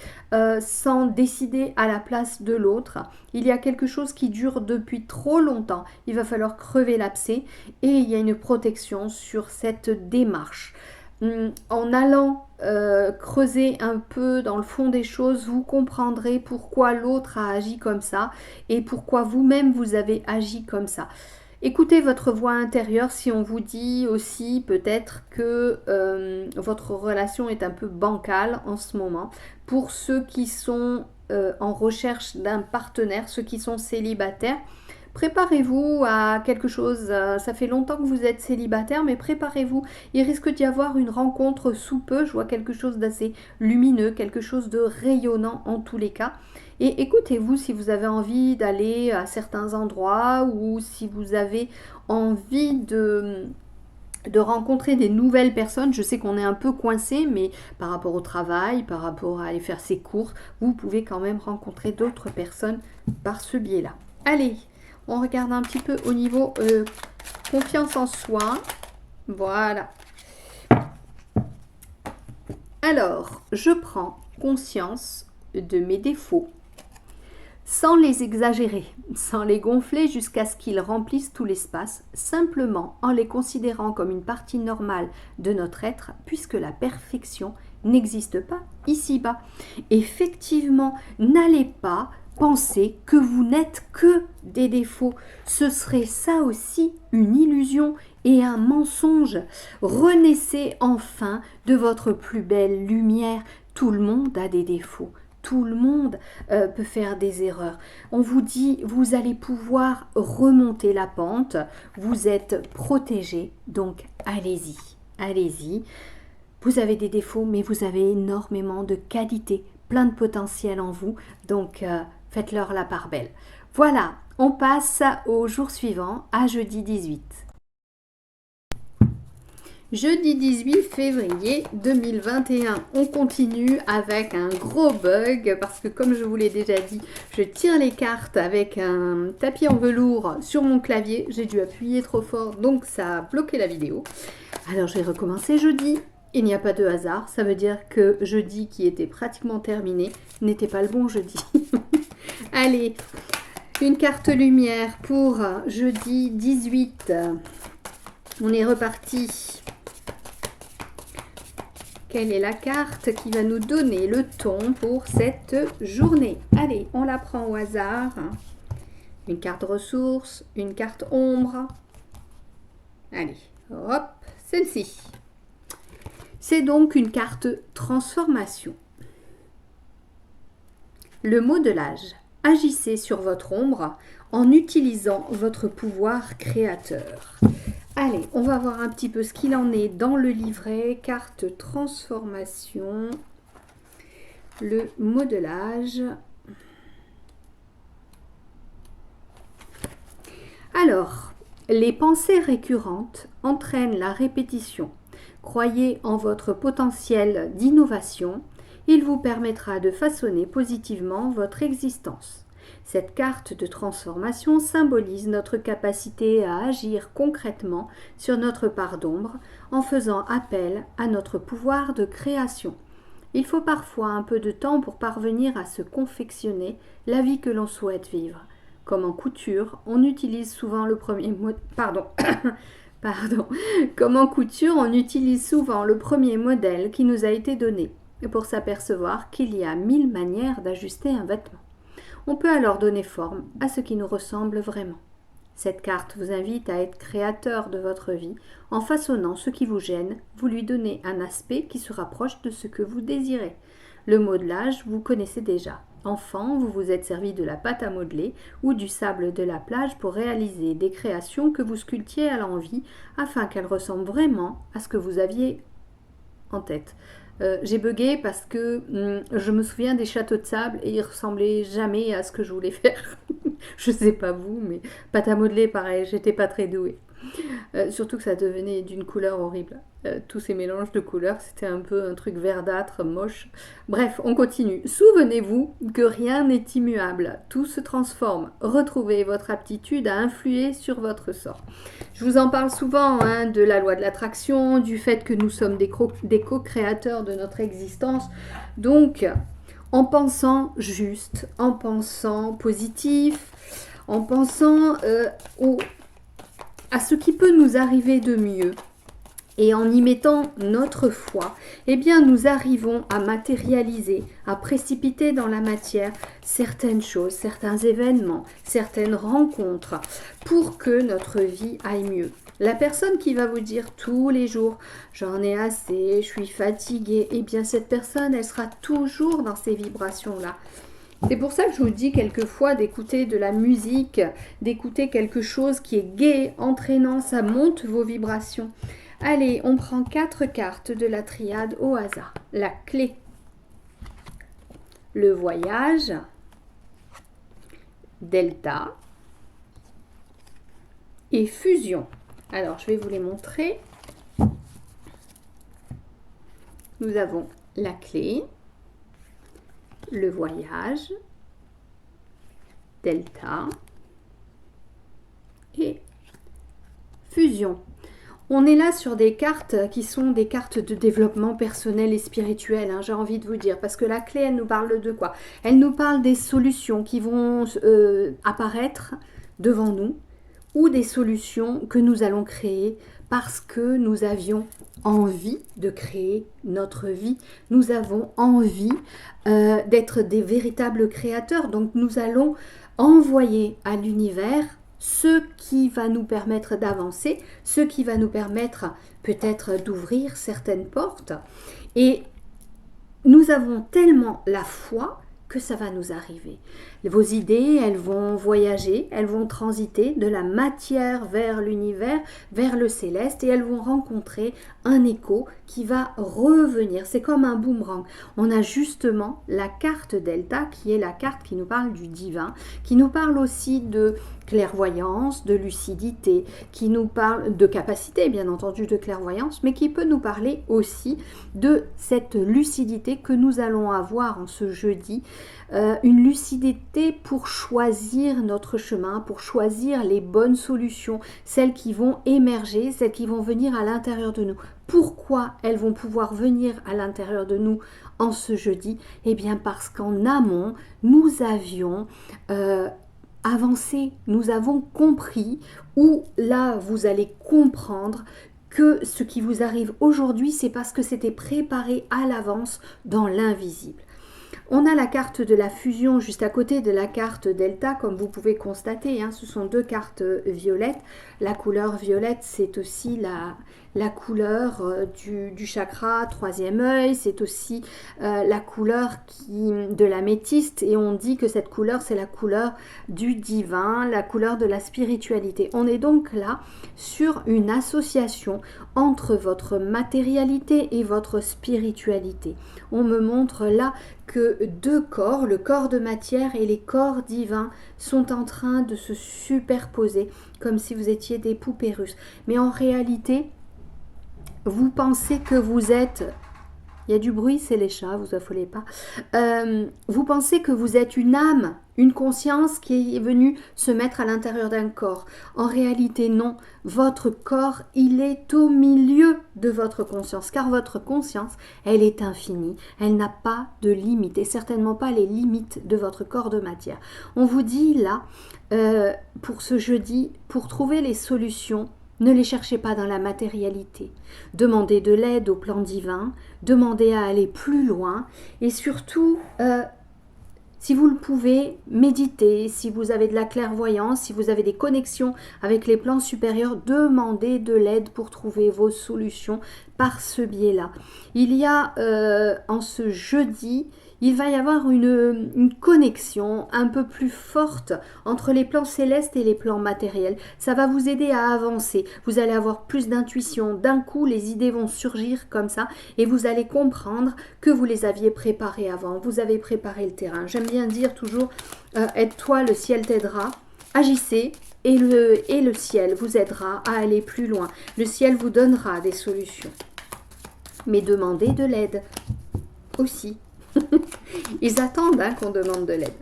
sans décider à la place de l'autre. Il y a quelque chose qui dure depuis trop longtemps. Il va falloir crever l'abcès et il y a une protection sur cette démarche. En allant creuser un peu dans le fond des choses, vous comprendrez pourquoi l'autre a agi comme ça et pourquoi vous-même vous avez agi comme ça. Écoutez votre voix intérieure si on vous dit aussi peut-être que votre relation est un peu bancale en ce moment. Pour ceux qui sont en recherche d'un partenaire, ceux qui sont célibataires, préparez-vous à quelque chose. Ça fait longtemps que vous êtes célibataire, mais préparez-vous. Il risque d'y avoir une rencontre sous peu. Je vois quelque chose d'assez lumineux, quelque chose de rayonnant en tous les cas. Et écoutez-vous si vous avez envie d'aller à certains endroits ou si vous avez envie de rencontrer des nouvelles personnes. Je sais qu'on est un peu coincé, mais par rapport au travail, par rapport à aller faire ses courses, vous pouvez quand même rencontrer d'autres personnes par ce biais-là. Allez, on regarde un petit peu au niveau confiance en soi. Voilà. Alors, je prends conscience de mes défauts sans les exagérer, sans les gonfler jusqu'à ce qu'ils remplissent tout l'espace, simplement en les considérant comme une partie normale de notre être, puisque la perfection n'existe pas ici-bas. Effectivement, n'allez pas penser que vous n'êtes que des défauts. Ce serait ça aussi une illusion et un mensonge. Renaissez enfin de votre plus belle lumière. Tout le monde a des défauts. Tout le monde peut faire des erreurs. On vous dit, vous allez pouvoir remonter la pente. Vous êtes protégé, donc allez-y, allez-y. Vous avez des défauts, mais vous avez énormément de qualités, plein de potentiel en vous. Donc faites-leur la part belle. Voilà, on passe au jour suivant, à jeudi 18. Jeudi 18 février 2021, on continue avec un gros bug parce que comme je vous l'ai déjà dit, je tire les cartes avec un tapis en velours sur mon clavier. J'ai dû appuyer trop fort, donc ça a bloqué la vidéo. Alors je vais recommencer jeudi. Il n'y a pas de hasard, ça veut dire que jeudi qui était pratiquement terminé n'était pas le bon jeudi. Allez, une carte lumière pour jeudi 18. On est reparti. Quelle est la carte qui va nous donner le ton pour cette journée? Allez, on la prend au hasard. Une carte ressources, une carte ombre. Allez, hop, celle-ci. C'est donc une carte transformation. Le modelage. Agissez sur votre ombre en utilisant votre pouvoir créateur. Allez, on va voir un petit peu ce qu'il en est dans le livret. Carte transformation, le modelage. Alors, les pensées récurrentes entraînent la répétition. Croyez en votre potentiel d'innovation. Il vous permettra de façonner positivement votre existence. Cette carte de transformation symbolise notre capacité à agir concrètement sur notre part d'ombre en faisant appel à notre pouvoir de création. Il faut parfois un peu de temps pour parvenir à se confectionner la vie que l'on souhaite vivre. Comme en couture, on utilise souvent le premier Comme en couture, on utilise souvent le premier modèle qui nous a été donné pour s'apercevoir qu'il y a 1000 manières d'ajuster un vêtement. On peut alors donner forme à ce qui nous ressemble vraiment. Cette carte vous invite à être créateur de votre vie en façonnant ce qui vous gêne, vous lui donnez un aspect qui se rapproche de ce que vous désirez. Le modelage, vous connaissez déjà. Enfant, vous vous êtes servi de la pâte à modeler ou du sable de la plage pour réaliser des créations que vous sculptiez à l'envie afin qu'elles ressemblent vraiment à ce que vous aviez en tête. J'ai bugué parce que je me souviens des châteaux de sable et ils ressemblaient jamais à ce que je voulais faire. Je sais pas vous, mais pâte à modeler, pareil, j'étais pas très douée. Surtout que ça devenait d'une couleur horrible. Tous ces mélanges de couleurs, c'était un peu un truc verdâtre, moche. Bref, on continue. Souvenez-vous que rien n'est immuable. Tout se transforme. Retrouvez votre aptitude à influer sur votre sort. Je vous en parle souvent de la loi de l'attraction, du fait que nous sommes des co-créateurs de notre existence. Donc, en pensant juste, en pensant positif, en pensant à ce qui peut nous arriver de mieux et en y mettant notre foi, eh bien nous arrivons à matérialiser, à précipiter dans la matière certaines choses, certains événements, certaines rencontres pour que notre vie aille mieux. La personne qui va vous dire tous les jours « j'en ai assez, je suis fatiguée », eh bien cette personne, elle sera toujours dans ces vibrations-là. C'est pour ça que je vous dis quelquefois d'écouter de la musique, d'écouter quelque chose qui est gai, entraînant, ça monte vos vibrations. Allez, on prend 4 cartes de la triade au hasard. La clé, le voyage, delta et fusion. Alors, je vais vous les montrer. nous avons la clé, le voyage, delta et fusion. On est là sur des cartes qui sont des cartes de développement personnel et spirituel, hein, j'ai envie de vous dire, parce que la clé, elle nous parle de quoi? Elle nous parle des solutions qui vont apparaître devant nous, ou des solutions que nous allons créer parce que nous avions envie de créer notre vie. Nous avons envie d'être des véritables créateurs. Donc nous allons envoyer à l'univers ce qui va nous permettre d'avancer, ce qui va nous permettre peut-être d'ouvrir certaines portes. Et nous avons tellement la foi que ça va nous arriver. Vos idées, elles vont voyager, elles vont transiter de la matière vers l'univers, vers le céleste, et elles vont rencontrer un écho qui va revenir. C'est comme un boomerang. On a justement la carte Delta, qui est la carte qui nous parle du divin, qui nous parle aussi de clairvoyance, de lucidité, qui nous parle de capacité, bien entendu, de clairvoyance, mais qui peut nous parler aussi de cette lucidité que nous allons avoir en ce jeudi, une lucidité pour choisir notre chemin, pour choisir les bonnes solutions, celles qui vont émerger, celles qui vont venir à l'intérieur de nous. Pourquoi elles vont pouvoir venir à l'intérieur de nous en ce jeudi? Eh bien parce qu'en amont, nous avions avancé, nous avons compris, ou là vous allez comprendre que ce qui vous arrive aujourd'hui, c'est parce que c'était préparé à l'avance dans l'invisible. On a la carte de la fusion juste à côté de la carte Delta, comme vous pouvez constater, hein, ce sont deux cartes violettes. La couleur violette, c'est aussi la couleur du chakra troisième œil, c'est aussi la couleur de l'améthyste, et on dit que cette couleur, c'est la couleur du divin, la couleur de la spiritualité. On est donc là sur une association entre votre matérialité et votre spiritualité. On me montre là que deux corps, le corps de matière et les corps divins, sont en train de se superposer comme si vous étiez des poupées russes. Mais en réalité, vous pensez que vous êtes... Il y a du bruit, c'est les chats, vous affolez pas. Vous pensez que vous êtes une âme, une conscience qui est venue se mettre à l'intérieur d'un corps. En réalité, non. Votre corps, il est au milieu de votre conscience, car votre conscience, elle est infinie. Elle n'a pas de limites, et certainement pas les limites de votre corps de matière. On vous dit là, pour ce jeudi, pour trouver les solutions, ne les cherchez pas dans la matérialité. Demandez de l'aide au plan divin, demandez à aller plus loin, et surtout, si vous le pouvez, méditez. Si vous avez de la clairvoyance, si vous avez des connexions avec les plans supérieurs, demandez de l'aide pour trouver vos solutions par ce biais-là. Il y a en ce jeudi, il va y avoir une connexion un peu plus forte entre les plans célestes et les plans matériels. Ça va vous aider à avancer. Vous allez avoir plus d'intuition. D'un coup, les idées vont surgir comme ça et vous allez comprendre que vous les aviez préparées avant. Vous avez préparé le terrain. J'aime bien dire toujours, aide-toi, le ciel t'aidera. Agissez et le ciel vous aidera à aller plus loin. Le ciel vous donnera des solutions. Mais demandez de l'aide aussi. Ils attendent qu'on demande de l'aide.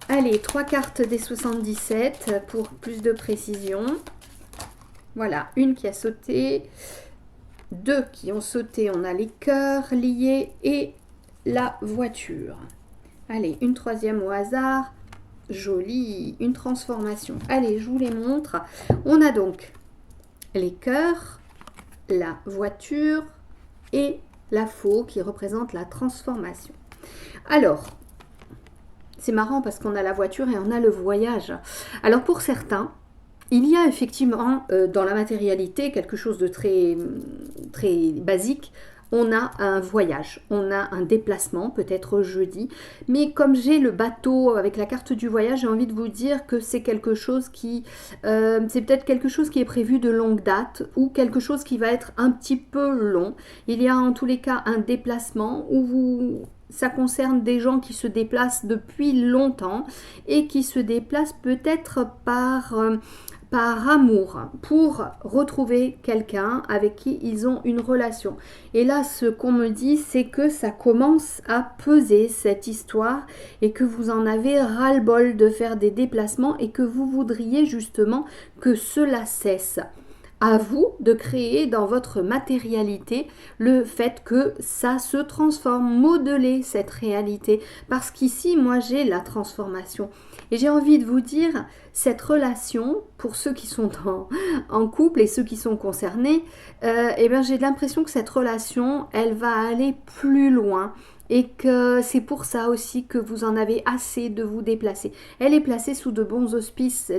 Allez, 3 cartes des 77 pour plus de précision. Voilà, une qui a sauté, 2 qui ont sauté. On a les cœurs liés et la voiture. Allez, une troisième au hasard. Jolie, une transformation. Allez, je vous les montre. On a donc les cœurs, la voiture et la faux qui représente la transformation. Alors, c'est marrant parce qu'on a la voiture et on a le voyage. Alors pour certains, il y a effectivement dans la matérialité quelque chose de très, très basique. On a un voyage, on a un déplacement, peut-être jeudi. Mais comme j'ai le bateau avec la carte du voyage, j'ai envie de vous dire que c'est quelque chose qui... c'est peut-être quelque chose qui est prévu de longue date ou quelque chose qui va être un petit peu long. Il y a en tous les cas un déplacement où ça concerne des gens qui se déplacent depuis longtemps et qui se déplacent peut-être par par amour pour retrouver quelqu'un avec qui ils ont une relation. Et là, ce qu'on me dit, c'est que ça commence à peser cette histoire et que vous en avez ras-le-bol de faire des déplacements et que vous voudriez justement que cela cesse. À vous de créer dans votre matérialité le fait que ça se transforme, modeler cette réalité. Parce qu'ici, moi, j'ai la transformation. Et j'ai envie de vous dire, cette relation, pour ceux qui sont en couple et ceux qui sont concernés, eh bien, j'ai l'impression que cette relation, elle va aller plus loin. Et que c'est pour ça aussi que vous en avez assez de vous déplacer. Elle est placée sous de bons auspices,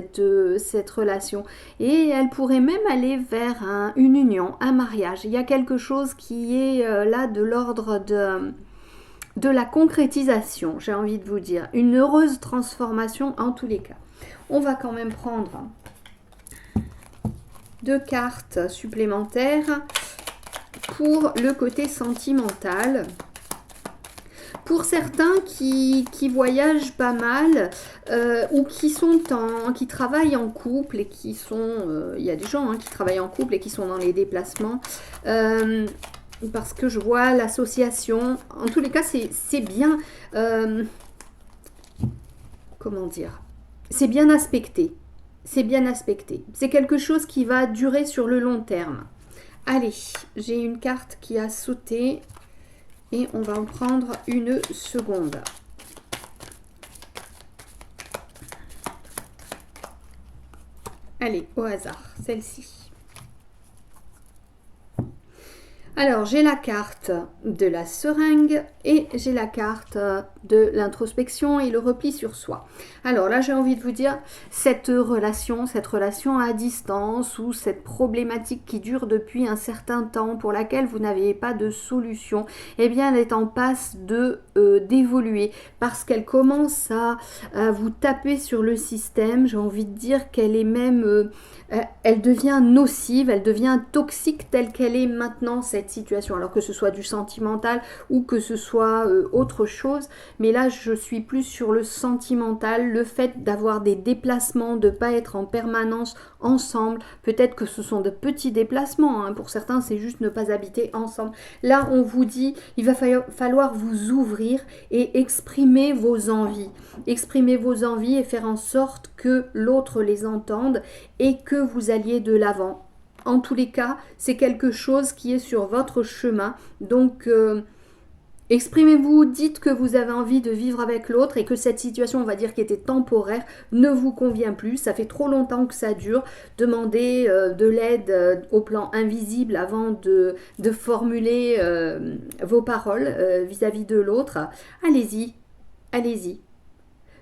cette relation. Et elle pourrait même aller vers une union, un mariage. Il y a quelque chose qui est là de l'ordre de la concrétisation, j'ai envie de vous dire. Une heureuse transformation en tous les cas. On va quand même prendre 2 cartes supplémentaires pour le côté sentimental. Pour certains qui voyagent pas mal ou qui travaillent en couple et qui sont... il y a des gens qui travaillent en couple et qui sont dans les déplacements parce que je vois l'association. En tous les cas, c'est bien... comment dire? C'est bien aspecté. C'est bien aspecté. C'est quelque chose qui va durer sur le long terme. Allez, j'ai une carte qui a sauté. Et on va en prendre une seconde. Allez, au hasard, celle-ci. Alors, j'ai la carte de la seringue et j'ai la carte de l'introspection et le repli sur soi. Alors là, j'ai envie de vous dire, cette relation à distance ou cette problématique qui dure depuis un certain temps pour laquelle vous n'avez pas de solution, eh bien, elle est en passe d'évoluer parce qu'elle commence à vous taper sur le système. J'ai envie de dire qu'elle est même... elle devient nocive, elle devient toxique telle qu'elle est maintenant, cette situation, alors que ce soit du sentimental ou que ce soit autre chose. Mais là, je suis plus sur le sentimental, le fait d'avoir des déplacements, de ne pas être en permanence ensemble. Peut-être que ce sont de petits déplacements, pour certains, c'est juste ne pas habiter ensemble. Là, on vous dit, il va falloir vous ouvrir et exprimer vos envies. Exprimer vos envies et faire en sorte que l'autre les entende et que vous alliez de l'avant. En tous les cas, c'est quelque chose qui est sur votre chemin. Donc, exprimez-vous, dites que vous avez envie de vivre avec l'autre et que cette situation, on va dire, qui était temporaire, ne vous convient plus. Ça fait trop longtemps que ça dure. Demandez de l'aide au plan invisible avant de formuler vos paroles vis-à-vis de l'autre. Allez-y, allez-y.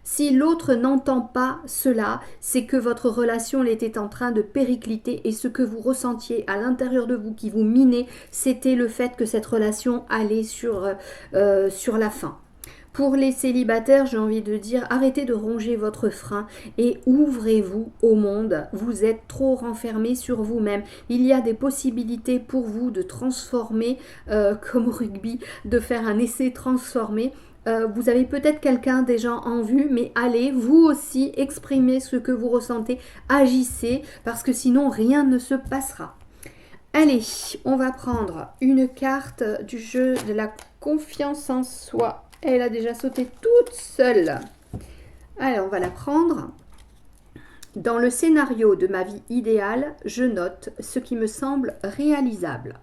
Si l'autre n'entend pas cela, c'est que votre relation était en train de péricliter et ce que vous ressentiez à l'intérieur de vous qui vous minait, c'était le fait que cette relation allait sur la fin. Pour les célibataires, j'ai envie de dire, arrêtez de ronger votre frein et ouvrez-vous au monde. Vous êtes trop renfermés sur vous-même. Il y a des possibilités pour vous de transformer, comme au rugby, de faire un essai transformé. Vous avez peut-être quelqu'un déjà en vue, mais allez, vous aussi, exprimez ce que vous ressentez, agissez, parce que sinon rien ne se passera. Allez, on va prendre une carte du jeu de la confiance en soi. Elle a déjà sauté toute seule. Allez, on va la prendre. Dans le scénario de ma vie idéale, je note ce qui me semble réalisable.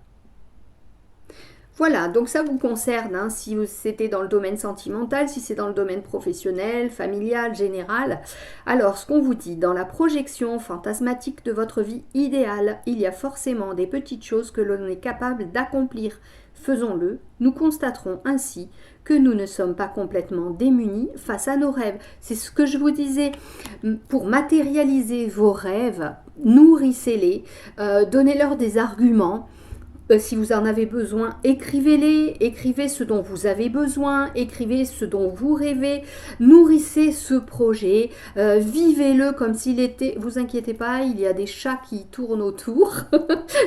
Voilà, donc ça vous concerne, si c'était dans le domaine sentimental, si c'est dans le domaine professionnel, familial, général. Alors, ce qu'on vous dit, dans la projection fantasmatique de votre vie idéale, il y a forcément des petites choses que l'on est capable d'accomplir. Faisons-le, nous constaterons ainsi que nous ne sommes pas complètement démunis face à nos rêves. C'est ce que je vous disais, pour matérialiser vos rêves, nourrissez-les, donnez-leur des arguments. Si vous en avez besoin, écrivez-les, écrivez ce dont vous avez besoin, écrivez ce dont vous rêvez, nourrissez ce projet, vivez-le comme s'il était, vous inquiétez pas, il y a des chats qui tournent autour,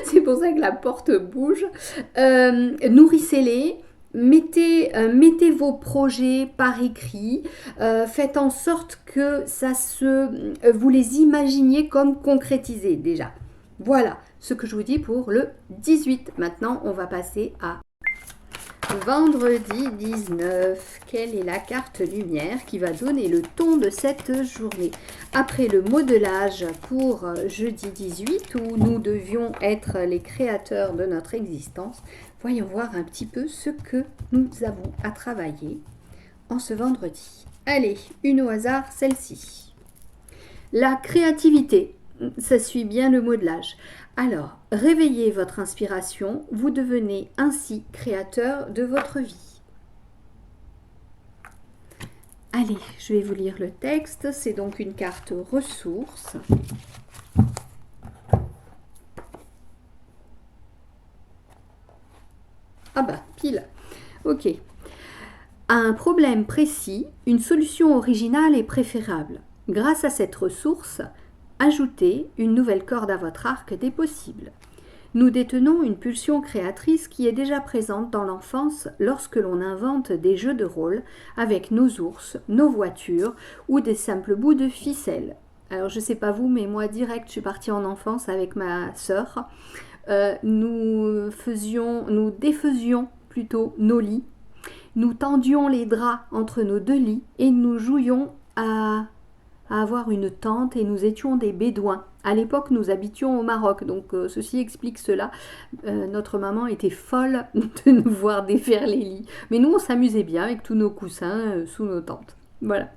c'est pour ça que la porte bouge, nourrissez-les, mettez vos projets par écrit, faites en sorte que vous les imaginiez comme concrétisés déjà. Voilà ce que je vous dis pour le 18. Maintenant, on va passer à vendredi 19. Quelle est la carte lumière qui va donner le ton de cette journée? Après le modelage pour jeudi 18, où nous devions être les créateurs de notre existence, voyons voir un petit peu ce que nous avons à travailler en ce vendredi. Allez, une au hasard, celle-ci. La créativité, ça suit bien le modelage. Alors, réveillez votre inspiration, vous devenez ainsi créateur de votre vie. Allez, je vais vous lire le texte, c'est donc une carte ressources. Ah bah, pile, ok. À un problème précis, une solution originale est préférable. Grâce à cette ressource, ajoutez une nouvelle corde à votre arc des possibles. Nous détenons une pulsion créatrice qui est déjà présente dans l'enfance lorsque l'on invente des jeux de rôle avec nos ours, nos voitures ou des simples bouts de ficelle. Alors je sais pas vous, mais moi direct je suis partie en enfance avec ma sœur. Nous défaisions plutôt nos lits. Nous tendions les draps entre nos deux lits et nous jouions à avoir une tente et nous étions des bédouins. À l'époque, nous habitions au Maroc, donc ceci explique cela. Notre maman était folle de nous voir défaire les lits. Mais nous, on s'amusait bien avec tous nos coussins sous nos tentes. Voilà,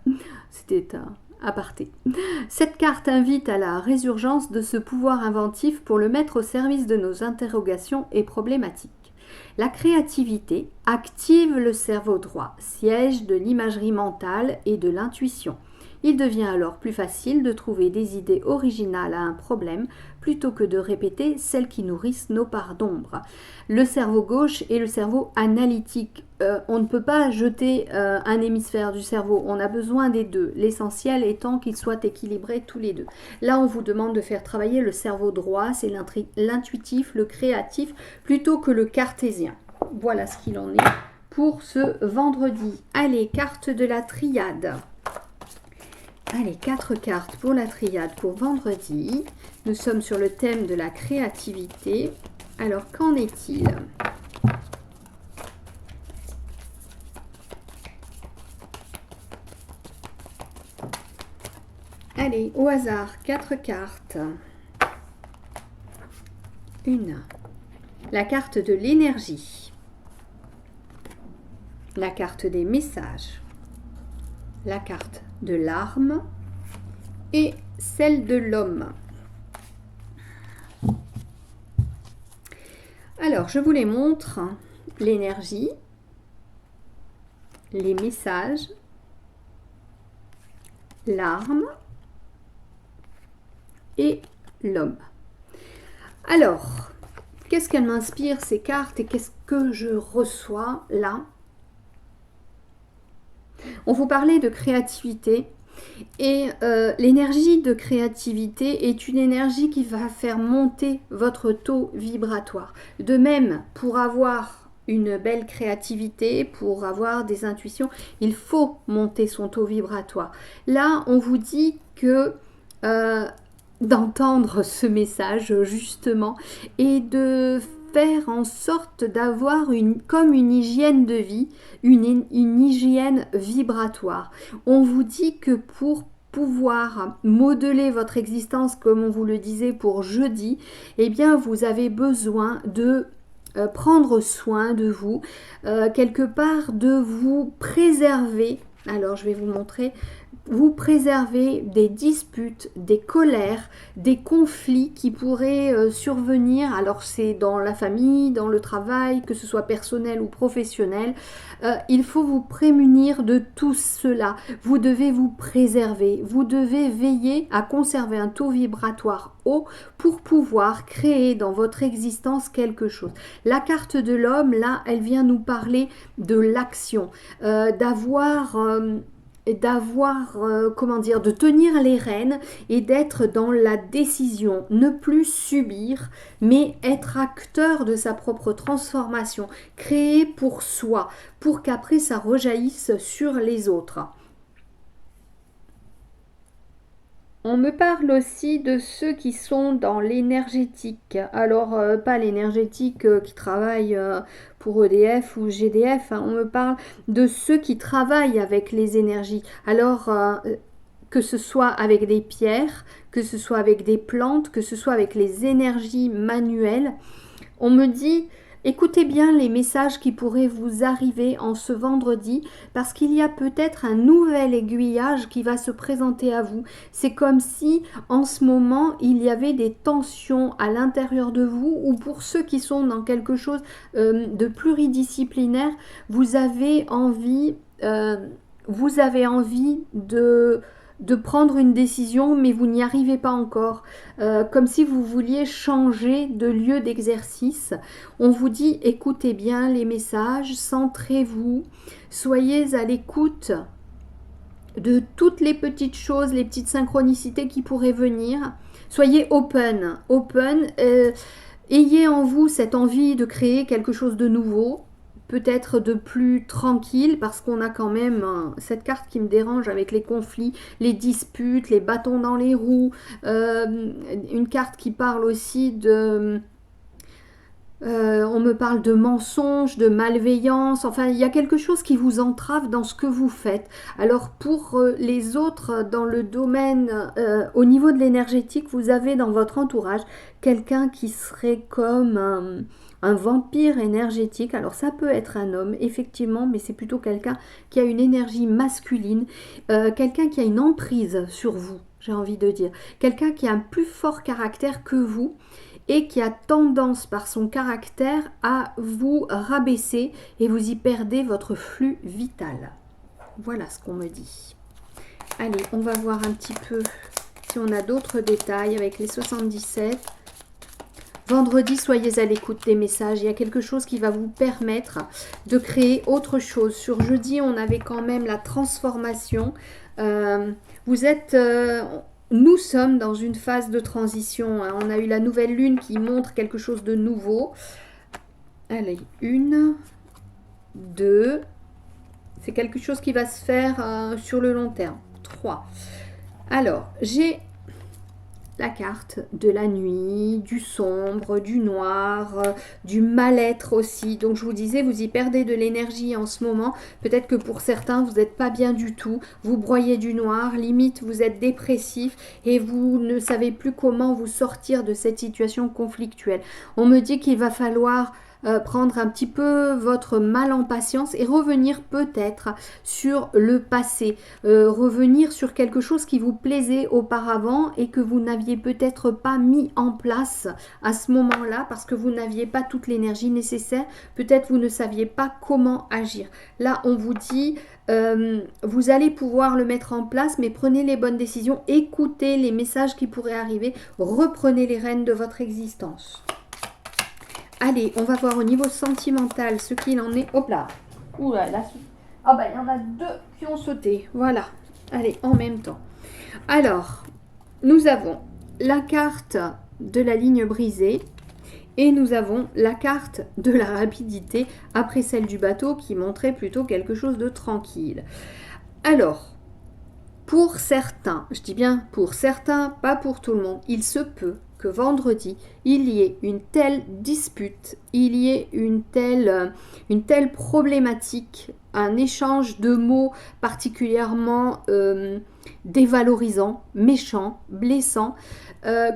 c'était un aparté. Cette carte invite à la résurgence de ce pouvoir inventif pour le mettre au service de nos interrogations et problématiques. La créativité active le cerveau droit, siège de l'imagerie mentale et de l'intuition. Il devient alors plus facile de trouver des idées originales à un problème plutôt que de répéter celles qui nourrissent nos parts d'ombre. Le cerveau gauche est le cerveau analytique. On ne peut pas jeter un hémisphère du cerveau, on a besoin des deux, l'essentiel étant qu'ils soient équilibrés tous les deux. Là, on vous demande de faire travailler le cerveau droit, c'est l'intuitif, le créatif, plutôt que le cartésien. Voilà ce qu'il en est pour ce vendredi. Allez, carte de la triade. Allez, 4 cartes pour la triade pour vendredi. Nous sommes sur le thème de la créativité. Alors, qu'en est-il? Allez, au hasard, 4 cartes. Une. La carte de l'énergie. La carte des messages. La carte de l'arme et celle de l'homme. Alors, je vous les montre. L'énergie, les messages, l'arme et l'homme. Alors, qu'est-ce qu'elles m'inspirent ces cartes et qu'est-ce que je reçois là? On vous parlait de créativité et l'énergie de créativité est une énergie qui va faire monter votre taux vibratoire. De même, pour avoir une belle créativité, pour avoir des intuitions, il faut monter son taux vibratoire. Là, on vous dit que d'entendre ce message justement et de faire en sorte d'avoir comme une hygiène de vie, une hygiène vibratoire. On vous dit que pour pouvoir modeler votre existence, comme on vous le disait pour jeudi, eh bien vous avez besoin de prendre soin de vous, quelque part de vous préserver. Alors je vais vous montrer. Vous préservez des disputes, des colères, des conflits qui pourraient survenir. Alors c'est dans la famille, dans le travail, que ce soit personnel ou professionnel. Il faut vous prémunir de tout cela. Vous devez vous préserver. Vous devez veiller à conserver un taux vibratoire haut pour pouvoir créer dans votre existence quelque chose. La carte de l'homme, là, elle vient nous parler de l'action, d'avoir d'avoir, comment dire, de tenir les rênes et d'être dans la décision, ne plus subir, mais être acteur de sa propre transformation, créer pour soi, pour qu'après ça rejaillisse sur les autres. On me parle aussi de ceux qui sont dans l'énergétique. Alors, pas l'énergétique qui travaille pour EDF ou GDF, hein. On me parle de ceux qui travaillent avec les énergies. Alors, que ce soit avec des pierres, que ce soit avec des plantes, que ce soit avec les énergies manuelles, on me dit, écoutez bien les messages qui pourraient vous arriver en ce vendredi parce qu'il y a peut-être un nouvel aiguillage qui va se présenter à vous. C'est comme si en ce moment il y avait des tensions à l'intérieur de vous ou pour ceux qui sont dans quelque chose de pluridisciplinaire, vous avez envie de prendre une décision, mais vous n'y arrivez pas encore. Comme si vous vouliez changer de lieu d'exercice. On vous dit, écoutez bien les messages, centrez-vous, soyez à l'écoute de toutes les petites choses, les petites synchronicités qui pourraient venir. Soyez open, ayez en vous cette envie de créer quelque chose de nouveau, peut-être de plus tranquille, parce qu'on a quand même cette carte qui me dérange avec les conflits, les disputes, les bâtons dans les roues, une carte qui parle aussi de... on me parle de mensonges, de malveillance, enfin il y a quelque chose qui vous entrave dans ce que vous faites. Alors pour les autres dans le domaine, au niveau de l'énergétique, vous avez dans votre entourage quelqu'un qui serait comme un vampire énergétique. Alors ça peut être un homme effectivement, mais c'est plutôt quelqu'un qui a une énergie masculine, quelqu'un qui a une emprise sur vous, j'ai envie de dire, quelqu'un qui a un plus fort caractère que vous et qui a tendance par son caractère à vous rabaisser et vous y perdez votre flux vital. Voilà ce qu'on me dit. Allez, on va voir un petit peu si on a d'autres détails avec les 77. Vendredi, soyez à l'écoute des messages. Il y a quelque chose qui va vous permettre de créer autre chose. Sur jeudi, on avait quand même la transformation. Nous sommes dans une phase de transition. Hein. On a eu la nouvelle lune qui montre quelque chose de nouveau. Allez, 1, 2. C'est quelque chose qui va se faire sur le long terme. 3. Alors, j'ai la carte de la nuit, du sombre, du noir, du mal-être aussi. Donc je vous disais, vous y perdez de l'énergie en ce moment. Peut-être que pour certains, vous n'êtes pas bien du tout. Vous broyez du noir, limite vous êtes dépressif et vous ne savez plus comment vous sortir de cette situation conflictuelle. On me dit qu'il va falloir prendre un petit peu votre mal en patience et revenir peut-être sur le passé, revenir sur quelque chose qui vous plaisait auparavant et que vous n'aviez peut-être pas mis en place à ce moment-là parce que vous n'aviez pas toute l'énergie nécessaire, peut-être vous ne saviez pas comment agir. Là, on vous dit, vous allez pouvoir le mettre en place, mais prenez les bonnes décisions, écoutez les messages qui pourraient arriver, reprenez les rênes de votre existence. Allez, on va voir au niveau sentimental ce qu'il en est. Hop là. Oula, là. Ah bah, il y en a 2 qui ont sauté. Voilà. Allez, en même temps. Alors, nous avons la carte de la ligne brisée et nous avons la carte de la rapidité après celle du bateau qui montrait plutôt quelque chose de tranquille. Alors, pour certains, je dis bien pour certains, pas pour tout le monde, il se peut que vendredi, il y ait une telle dispute, il y ait une telle problématique, un échange de mots particulièrement dévalorisant, méchant, blessant,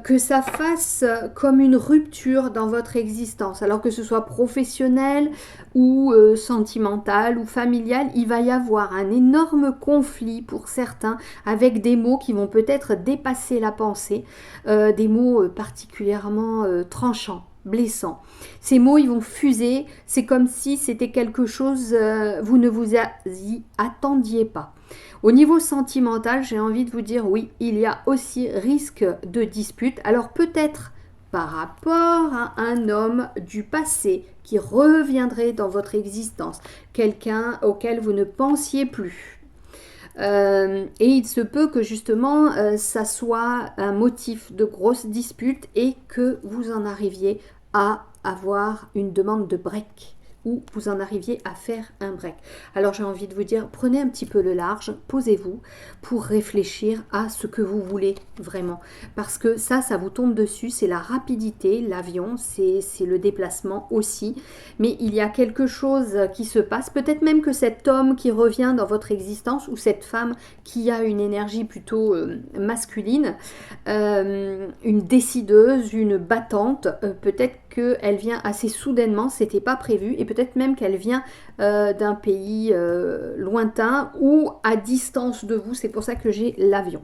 que ça fasse comme une rupture dans votre existence. Alors que ce soit professionnel ou sentimental ou familial, il va y avoir un énorme conflit pour certains avec des mots qui vont peut-être dépasser la pensée, des mots particulièrement tranchants, blessants. Ces mots, ils vont fuser, c'est comme si c'était quelque chose, vous ne vous y attendiez pas. Au niveau sentimental, j'ai envie de vous dire, oui, il y a aussi risque de dispute. Alors peut-être par rapport à un homme du passé qui reviendrait dans votre existence, quelqu'un auquel vous ne pensiez plus. Et il se peut que justement ça soit un motif de grosse dispute et que vous en arriviez à avoir une demande de break ou vous en arriviez à faire un break. Alors j'ai envie de vous dire, prenez un petit peu le large, posez-vous pour réfléchir à ce que vous voulez vraiment. Parce que ça vous tombe dessus, c'est la rapidité, l'avion, c'est le déplacement aussi. Mais il y a quelque chose qui se passe, peut-être même que cet homme qui revient dans votre existence ou cette femme qui a une énergie plutôt masculine, une décideuse, une battante, peut-être qu'elle vient assez soudainement, c'était pas prévu, et peut-être même qu'elle vient d'un pays lointain ou à distance de vous, c'est pour ça que j'ai l'avion.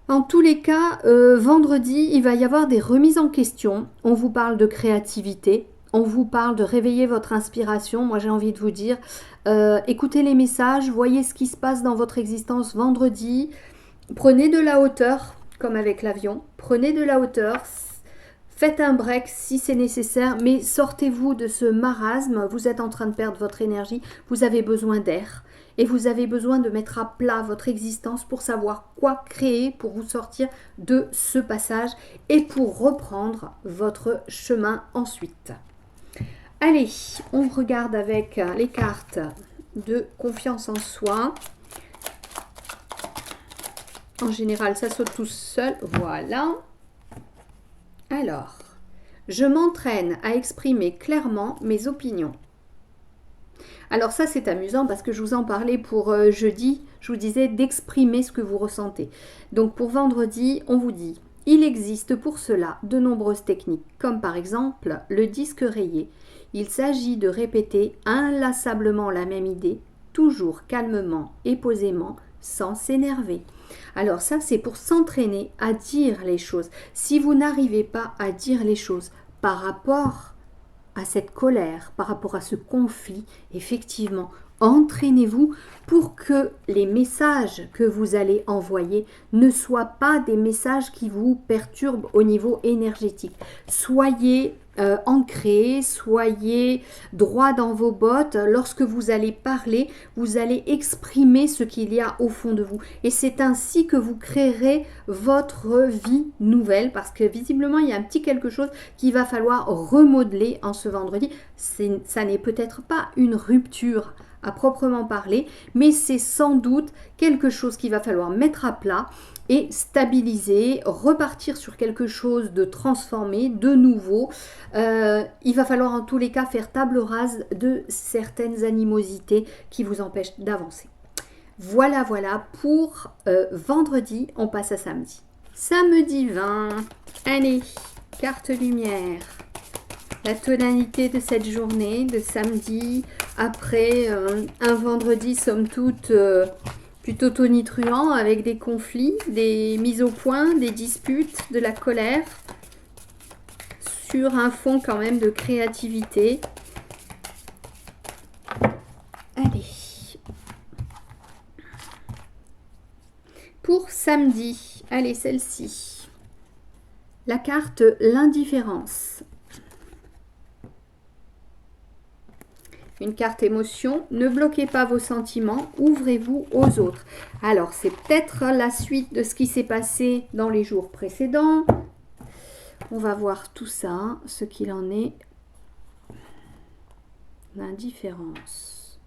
En tous les cas, vendredi, il va y avoir des remises en question, on vous parle de créativité, on vous parle de réveiller votre inspiration. Moi j'ai envie de vous dire, écoutez les messages, voyez ce qui se passe dans votre existence vendredi, prenez de la hauteur, comme avec l'avion, prenez de la hauteur, faites un break si c'est nécessaire, mais sortez-vous de ce marasme, vous êtes en train de perdre votre énergie, vous avez besoin d'air et vous avez besoin de mettre à plat votre existence pour savoir quoi créer pour vous sortir de ce passage et pour reprendre votre chemin ensuite. Allez, on regarde avec les cartes de confiance en soi. En général, ça saute tout seul. Voilà. Alors, je m'entraîne à exprimer clairement mes opinions. Alors ça, c'est amusant parce que je vous en parlais pour jeudi. Je vous disais d'exprimer ce que vous ressentez. Donc pour vendredi, on vous dit, il existe pour cela de nombreuses techniques, comme par exemple le disque rayé. Il s'agit de répéter inlassablement la même idée, toujours calmement et posément, sans s'énerver. Alors ça, c'est pour s'entraîner à dire les choses. Si vous n'arrivez pas à dire les choses par rapport à cette colère, par rapport à ce conflit, effectivement, entraînez-vous pour que les messages que vous allez envoyer ne soient pas des messages qui vous perturbent au niveau énergétique. Soyez ancré, soyez droit dans vos bottes. Lorsque vous allez parler, vous allez exprimer ce qu'il y a au fond de vous. Et c'est ainsi que vous créerez votre vie nouvelle, parce que visiblement, il y a un petit quelque chose qu'il va falloir remodeler en ce vendredi. Ça n'est peut-être pas une rupture à proprement parler, mais c'est sans doute quelque chose qu'il va falloir mettre à plat et stabiliser, repartir sur quelque chose de transformé, de nouveau. Il va falloir en tous les cas faire table rase de certaines animosités qui vous empêchent d'avancer. Voilà pour vendredi, on passe à samedi. Samedi 20, allez, carte lumière. La tonalité de cette journée, de samedi, après un vendredi somme toute plutôt tonitruant, avec des conflits, des mises au point, des disputes, de la colère, sur un fond quand même de créativité. Allez. Pour samedi, allez celle-ci. La carte l'indifférence. Une carte émotion, ne bloquez pas vos sentiments, ouvrez-vous aux autres. Alors, c'est peut-être la suite de ce qui s'est passé dans les jours précédents. On va voir tout ça, ce qu'il en est. L'indifférence.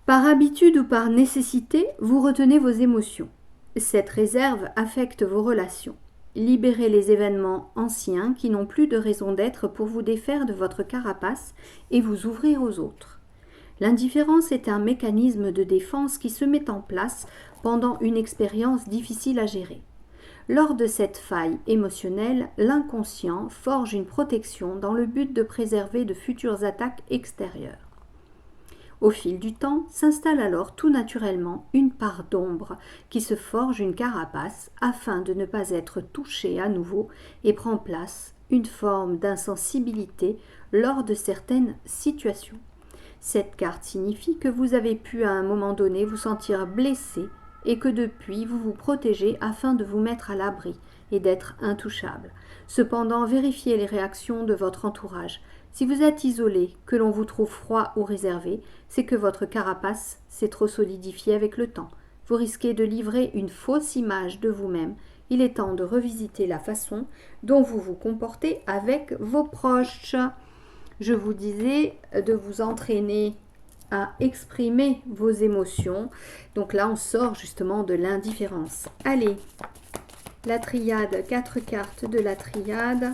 Par habitude ou par nécessité, vous retenez vos émotions. Cette réserve affecte vos relations. Libérez les événements anciens qui n'ont plus de raison d'être pour vous défaire de votre carapace et vous ouvrir aux autres. L'indifférence est un mécanisme de défense qui se met en place pendant une expérience difficile à gérer. Lors de cette faille émotionnelle, l'inconscient forge une protection dans le but de préserver de futures attaques extérieures. Au fil du temps, s'installe alors tout naturellement une part d'ombre qui se forge une carapace afin de ne pas être touchée à nouveau et prend place une forme d'insensibilité lors de certaines situations. Cette carte signifie que vous avez pu à un moment donné vous sentir blessé et que depuis vous vous protégez afin de vous mettre à l'abri et d'être intouchable. Cependant, vérifiez les réactions de votre entourage. Si vous êtes isolé, que l'on vous trouve froid ou réservé, c'est que votre carapace s'est trop solidifiée avec le temps. Vous risquez de livrer une fausse image de vous-même. Il est temps de revisiter la façon dont vous vous comportez avec vos proches. Je vous disais de vous entraîner à exprimer vos émotions. Donc là, on sort justement de l'indifférence. Allez, la triade, 4 cartes de la triade.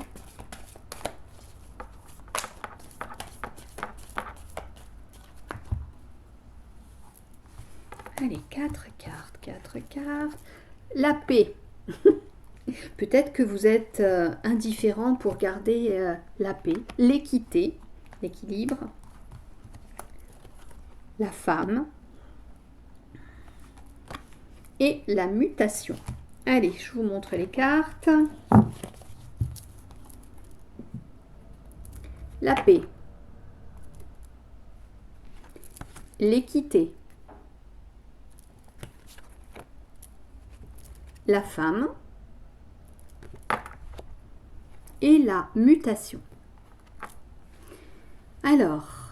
Allez, 4 cartes, 4 cartes. La paix. Peut-être que vous êtes indifférent pour garder la paix, l'équité, l'équilibre, la femme et la mutation. Allez, je vous montre les cartes. La paix, l'équité, la femme et la mutation. Alors,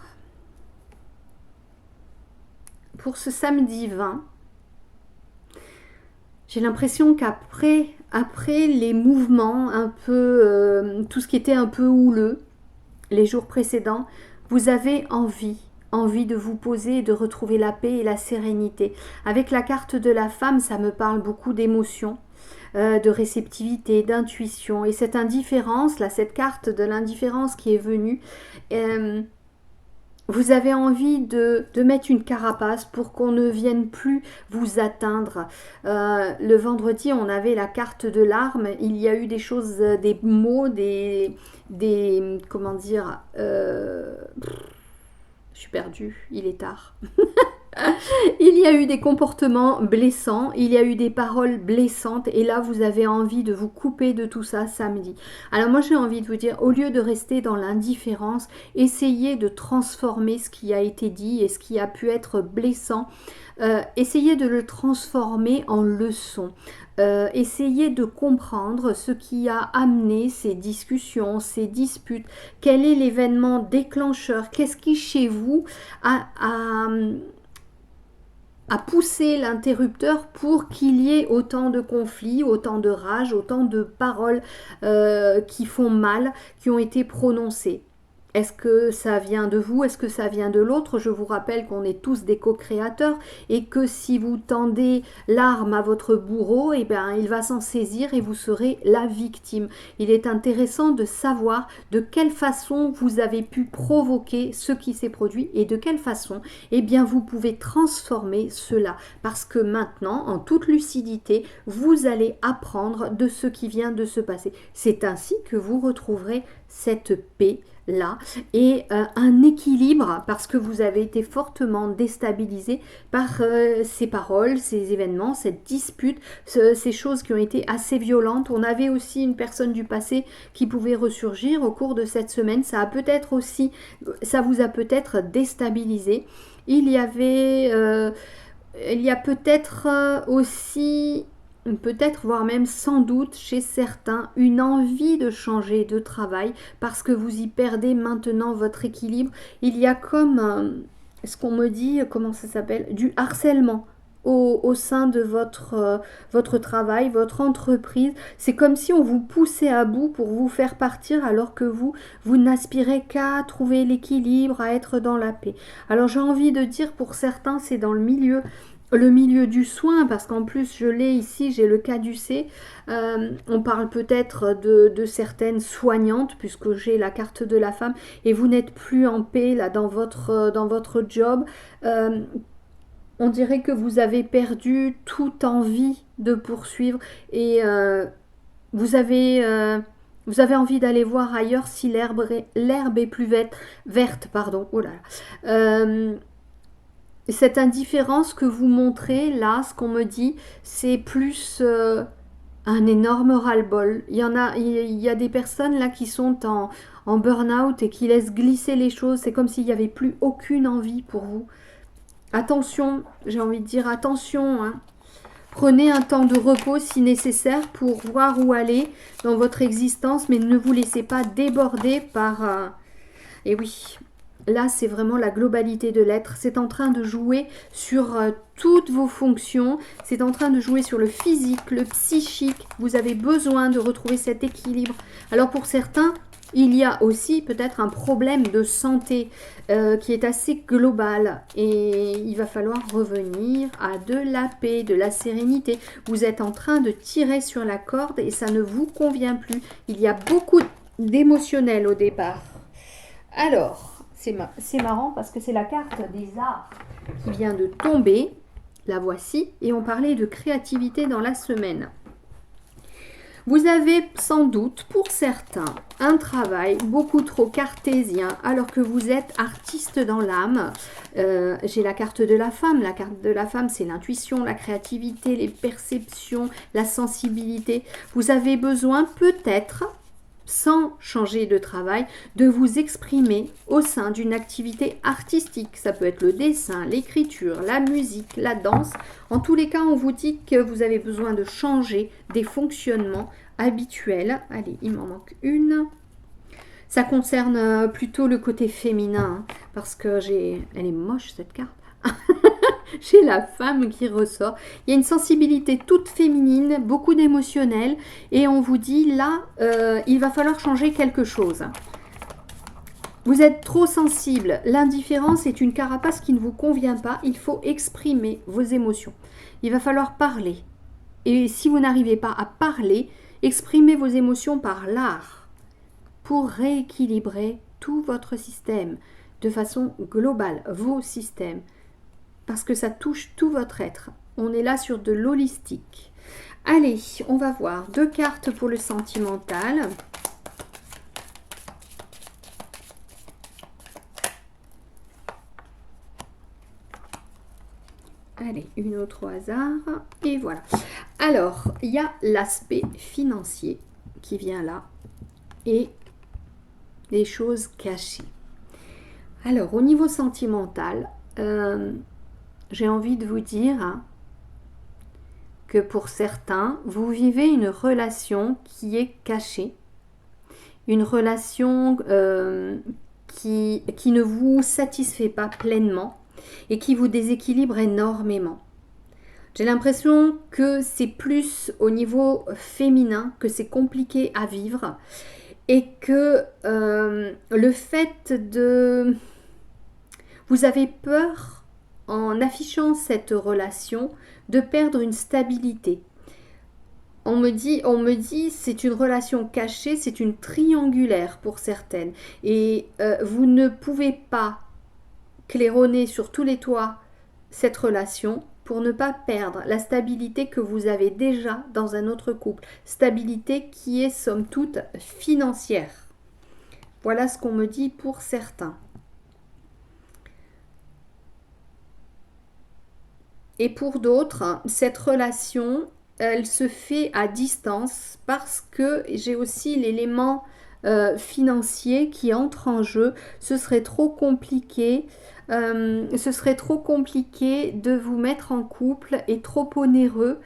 pour ce samedi 20, j'ai l'impression qu'après les mouvements un peu, tout ce qui était un peu houleux, les jours précédents, vous avez envie de vous poser et de retrouver la paix et la sérénité. Avec la carte de la femme, ça me parle beaucoup d'émotions, de réceptivité, d'intuition. Et cette indifférence, là, cette carte de l'indifférence qui est venue, vous avez envie de mettre une carapace pour qu'on ne vienne plus vous atteindre. Le vendredi, on avait la carte de l'arme. Il y a eu des choses, des mots, des comment dire, je suis perdue, il est tard. Il y a eu des comportements blessants, il y a eu des paroles blessantes et là vous avez envie de vous couper de tout ça samedi. Alors moi j'ai envie de vous dire, au lieu de rester dans l'indifférence, essayez de transformer ce qui a été dit et ce qui a pu être blessant. Essayez de le transformer en leçon. Essayez de comprendre ce qui a amené ces discussions, ces disputes. Quel est l'événement déclencheur? Qu'est-ce qui chez vous a poussé l'interrupteur pour qu'il y ait autant de conflits, autant de rage, autant de paroles qui font mal, qui ont été prononcées? Est-ce que ça vient de vous? Est-ce que ça vient de l'autre? Je vous rappelle qu'on est tous des co-créateurs et que si vous tendez l'arme à votre bourreau, eh bien, il va s'en saisir et vous serez la victime. Il est intéressant de savoir de quelle façon vous avez pu provoquer ce qui s'est produit et de quelle façon, eh bien, vous pouvez transformer cela. Parce que maintenant, en toute lucidité, vous allez apprendre de ce qui vient de se passer. C'est ainsi que vous retrouverez cette paix là et un équilibre parce que vous avez été fortement déstabilisé par ces paroles, ces événements, cette dispute, ces choses qui ont été assez violentes. On avait aussi une personne du passé qui pouvait ressurgir au cours de cette semaine. Ça vous a peut-être déstabilisé. Il y a peut-être aussi, peut-être voire même sans doute chez certains, une envie de changer de travail parce que vous y perdez maintenant votre équilibre. Il y a comme, ce qu'on me dit, comment ça s'appelle, du harcèlement au sein de votre travail, votre entreprise. C'est comme si on vous poussait à bout pour vous faire partir alors que vous n'aspirez qu'à trouver l'équilibre, à être dans la paix. Alors j'ai envie de dire, pour certains, c'est dans le milieu du soin, parce qu'en plus je l'ai ici, j'ai le caducée. On parle peut-être de certaines soignantes puisque j'ai la carte de la femme et vous n'êtes plus en paix là dans votre job. On dirait que vous avez perdu toute envie de poursuivre et vous avez envie d'aller voir ailleurs si l'herbe est plus verte, pardon. Oh là là. Cette indifférence que vous montrez là, ce qu'on me dit, c'est plus un énorme ras-le-bol. Il y a des personnes là qui sont en burn-out et qui laissent glisser les choses. C'est comme s'il n'y avait plus aucune envie pour vous. Attention, j'ai envie de dire attention, hein. Prenez un temps de repos si nécessaire pour voir où aller dans votre existence, mais ne vous laissez pas déborder par Et oui, là, c'est vraiment la globalité de l'être. C'est en train de jouer sur toutes vos fonctions. C'est en train de jouer sur le physique, le psychique. Vous avez besoin de retrouver cet équilibre. Alors pour certains, il y a aussi peut-être un problème de santé qui est assez global. Et il va falloir revenir à de la paix, de la sérénité. Vous êtes en train de tirer sur la corde et ça ne vous convient plus. Il y a beaucoup d'émotionnel au départ. Alors, c'est marrant parce que c'est la carte des arts qui vient de tomber. La voici. Et on parlait de créativité dans la semaine. Vous avez sans doute, pour certains, un travail beaucoup trop cartésien alors que vous êtes artiste dans l'âme. J'ai la carte de la femme. La carte de la femme, c'est l'intuition, la créativité, les perceptions, la sensibilité. Vous avez besoin peut-être, sans changer de travail, de vous exprimer au sein d'une activité artistique. Ça peut être le dessin, l'écriture, la musique, la danse. En tous les cas, on vous dit que vous avez besoin de changer des fonctionnements habituels. Allez, il m'en manque une. Ça concerne plutôt le côté féminin, hein, parce que elle est moche cette carte. J'ai la femme qui ressort. Il y a une sensibilité toute féminine, beaucoup d'émotionnel. Et on vous dit, là, il va falloir changer quelque chose. Vous êtes trop sensible. L'indifférence est une carapace qui ne vous convient pas. Il faut exprimer vos émotions. Il va falloir parler. Et si vous n'arrivez pas à parler, exprimez vos émotions par l'art pour rééquilibrer tout votre système de façon globale, vos systèmes. Parce que ça touche tout votre être. On est là sur de l'holistique. Allez, on va voir 2 cartes pour le sentimental. Allez, une autre au hasard. Et voilà. Alors, il y a l'aspect financier qui vient là. Et les choses cachées. Alors, au niveau sentimental, j'ai envie de vous dire que pour certains, vous vivez une relation qui est cachée, une relation qui ne vous satisfait pas pleinement et qui vous déséquilibre énormément. J'ai l'impression que c'est plus au niveau féminin que c'est compliqué à vivre et que le fait de... Vous avez peur, en affichant cette relation, de perdre une stabilité. On me dit c'est une relation cachée, c'est une triangulaire pour certaines. Et vous ne pouvez pas claironner sur tous les toits cette relation pour ne pas perdre la stabilité que vous avez déjà dans un autre couple. Stabilité qui est somme toute financière. Voilà ce qu'on me dit pour certains. Et pour d'autres, cette relation, elle se fait à distance parce que j'ai aussi l'élément financier qui entre en jeu. Ce serait trop compliqué. De vous mettre en couple et trop onéreux.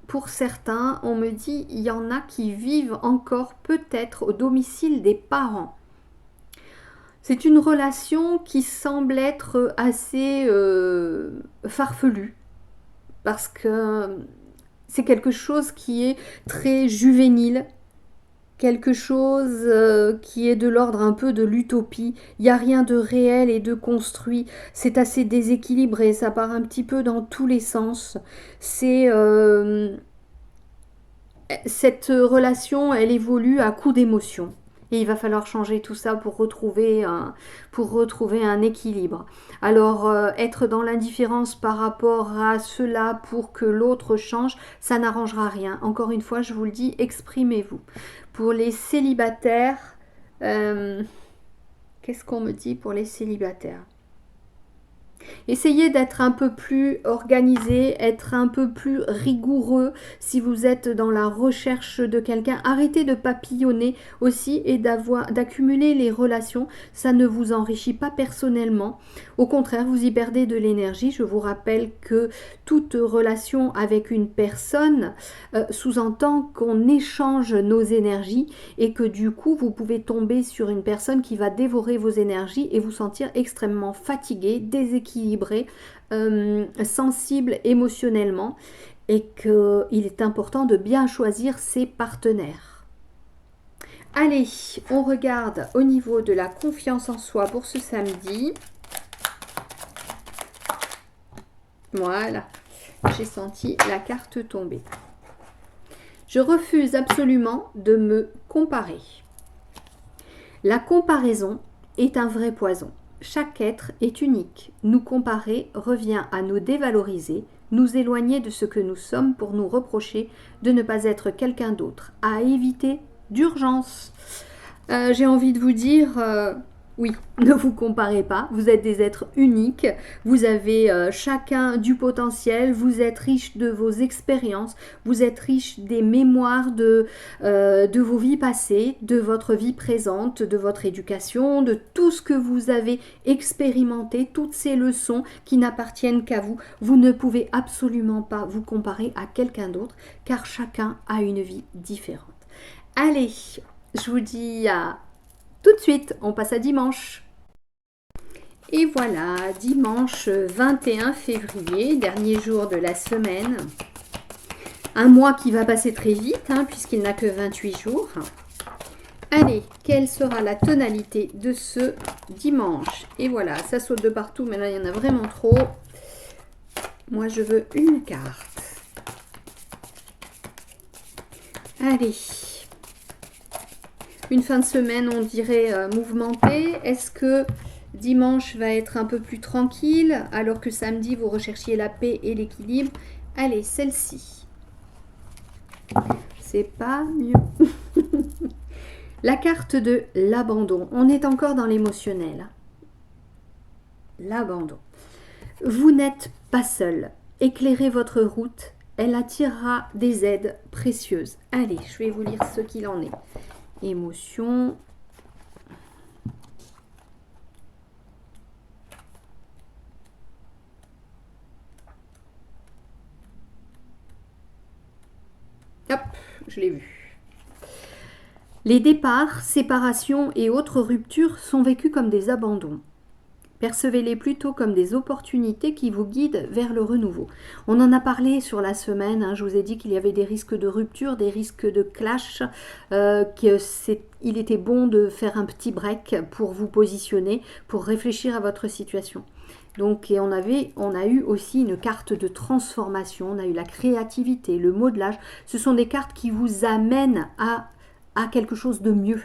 Pour certains, on me dit, il y en a qui vivent encore peut-être au domicile des parents. C'est une relation qui semble être assez farfelue parce que c'est quelque chose qui est très juvénile, quelque chose qui est de l'ordre un peu de l'utopie. Il n'y a rien de réel et de construit. C'est assez déséquilibré, ça part un petit peu dans tous les sens. Cette relation, elle évolue à coup d'émotion. Et il va falloir changer tout ça pour retrouver un équilibre. Alors, être dans l'indifférence par rapport à cela pour que l'autre change, ça n'arrangera rien. Encore une fois, je vous le dis, exprimez-vous. Pour les célibataires, qu'est-ce qu'on me dit pour les célibataires ? Essayez d'être un peu plus organisé, être un peu plus rigoureux si vous êtes dans la recherche de quelqu'un. Arrêtez de papillonner aussi et d'accumuler les relations. Ça ne vous enrichit pas personnellement. Au contraire, vous y perdez de l'énergie. Je vous rappelle que toute relation avec une personne sous-entend qu'on échange nos énergies et que du coup, vous pouvez tomber sur une personne qui va dévorer vos énergies et vous sentir extrêmement fatigué, déséquilibré, sensible émotionnellement, et qu'il est important de bien choisir ses partenaires. Allez, on regarde au niveau de la confiance en soi pour ce samedi. Voilà, j'ai senti la carte tomber. Je refuse absolument de me comparer. La comparaison est un vrai poison. Chaque être est unique. Nous comparer revient à nous dévaloriser, nous éloigner de ce que nous sommes pour nous reprocher de ne pas être quelqu'un d'autre. À éviter d'urgence. J'ai envie de vous dire, oui, ne vous comparez pas. Vous êtes des êtres uniques. Vous avez chacun du potentiel. Vous êtes riche de vos expériences. Vous êtes riche des mémoires de vos vies passées, de votre vie présente, de votre éducation, de tout ce que vous avez expérimenté, toutes ces leçons qui n'appartiennent qu'à vous. Vous ne pouvez absolument pas vous comparer à quelqu'un d'autre car chacun a une vie différente. Allez, je vous dis à tout de suite, on passe à dimanche. Et voilà, dimanche 21 février, dernier jour de la semaine. Un mois qui va passer très vite, puisqu'il n'a que 28 jours. Allez, quelle sera la tonalité de ce dimanche? Et voilà, ça saute de partout, mais là, il y en a vraiment trop. Moi, je veux une carte. Allez. Une fin de semaine, on dirait mouvementée. Est-ce que dimanche va être un peu plus tranquille, alors que samedi, vous recherchiez la paix et l'équilibre? Allez, celle-ci. C'est pas mieux. La carte de l'abandon. On est encore dans l'émotionnel. L'abandon. Vous n'êtes pas seul. Éclairez votre route. Elle attirera des aides précieuses. Allez, je vais vous lire ce qu'il en est. Émotion. Hop, je l'ai vu. Les départs, séparations et autres ruptures sont vécus comme des abandons. Percevez-les plutôt comme des opportunités qui vous guident vers le renouveau. On en a parlé sur la semaine, je vous ai dit qu'il y avait des risques de rupture, des risques de clash, qu'il était bon de faire un petit break pour vous positionner, pour réfléchir à votre situation. Donc, et on a eu aussi une carte de transformation, on a eu la créativité, le modelage. Ce sont des cartes qui vous amènent à quelque chose de mieux.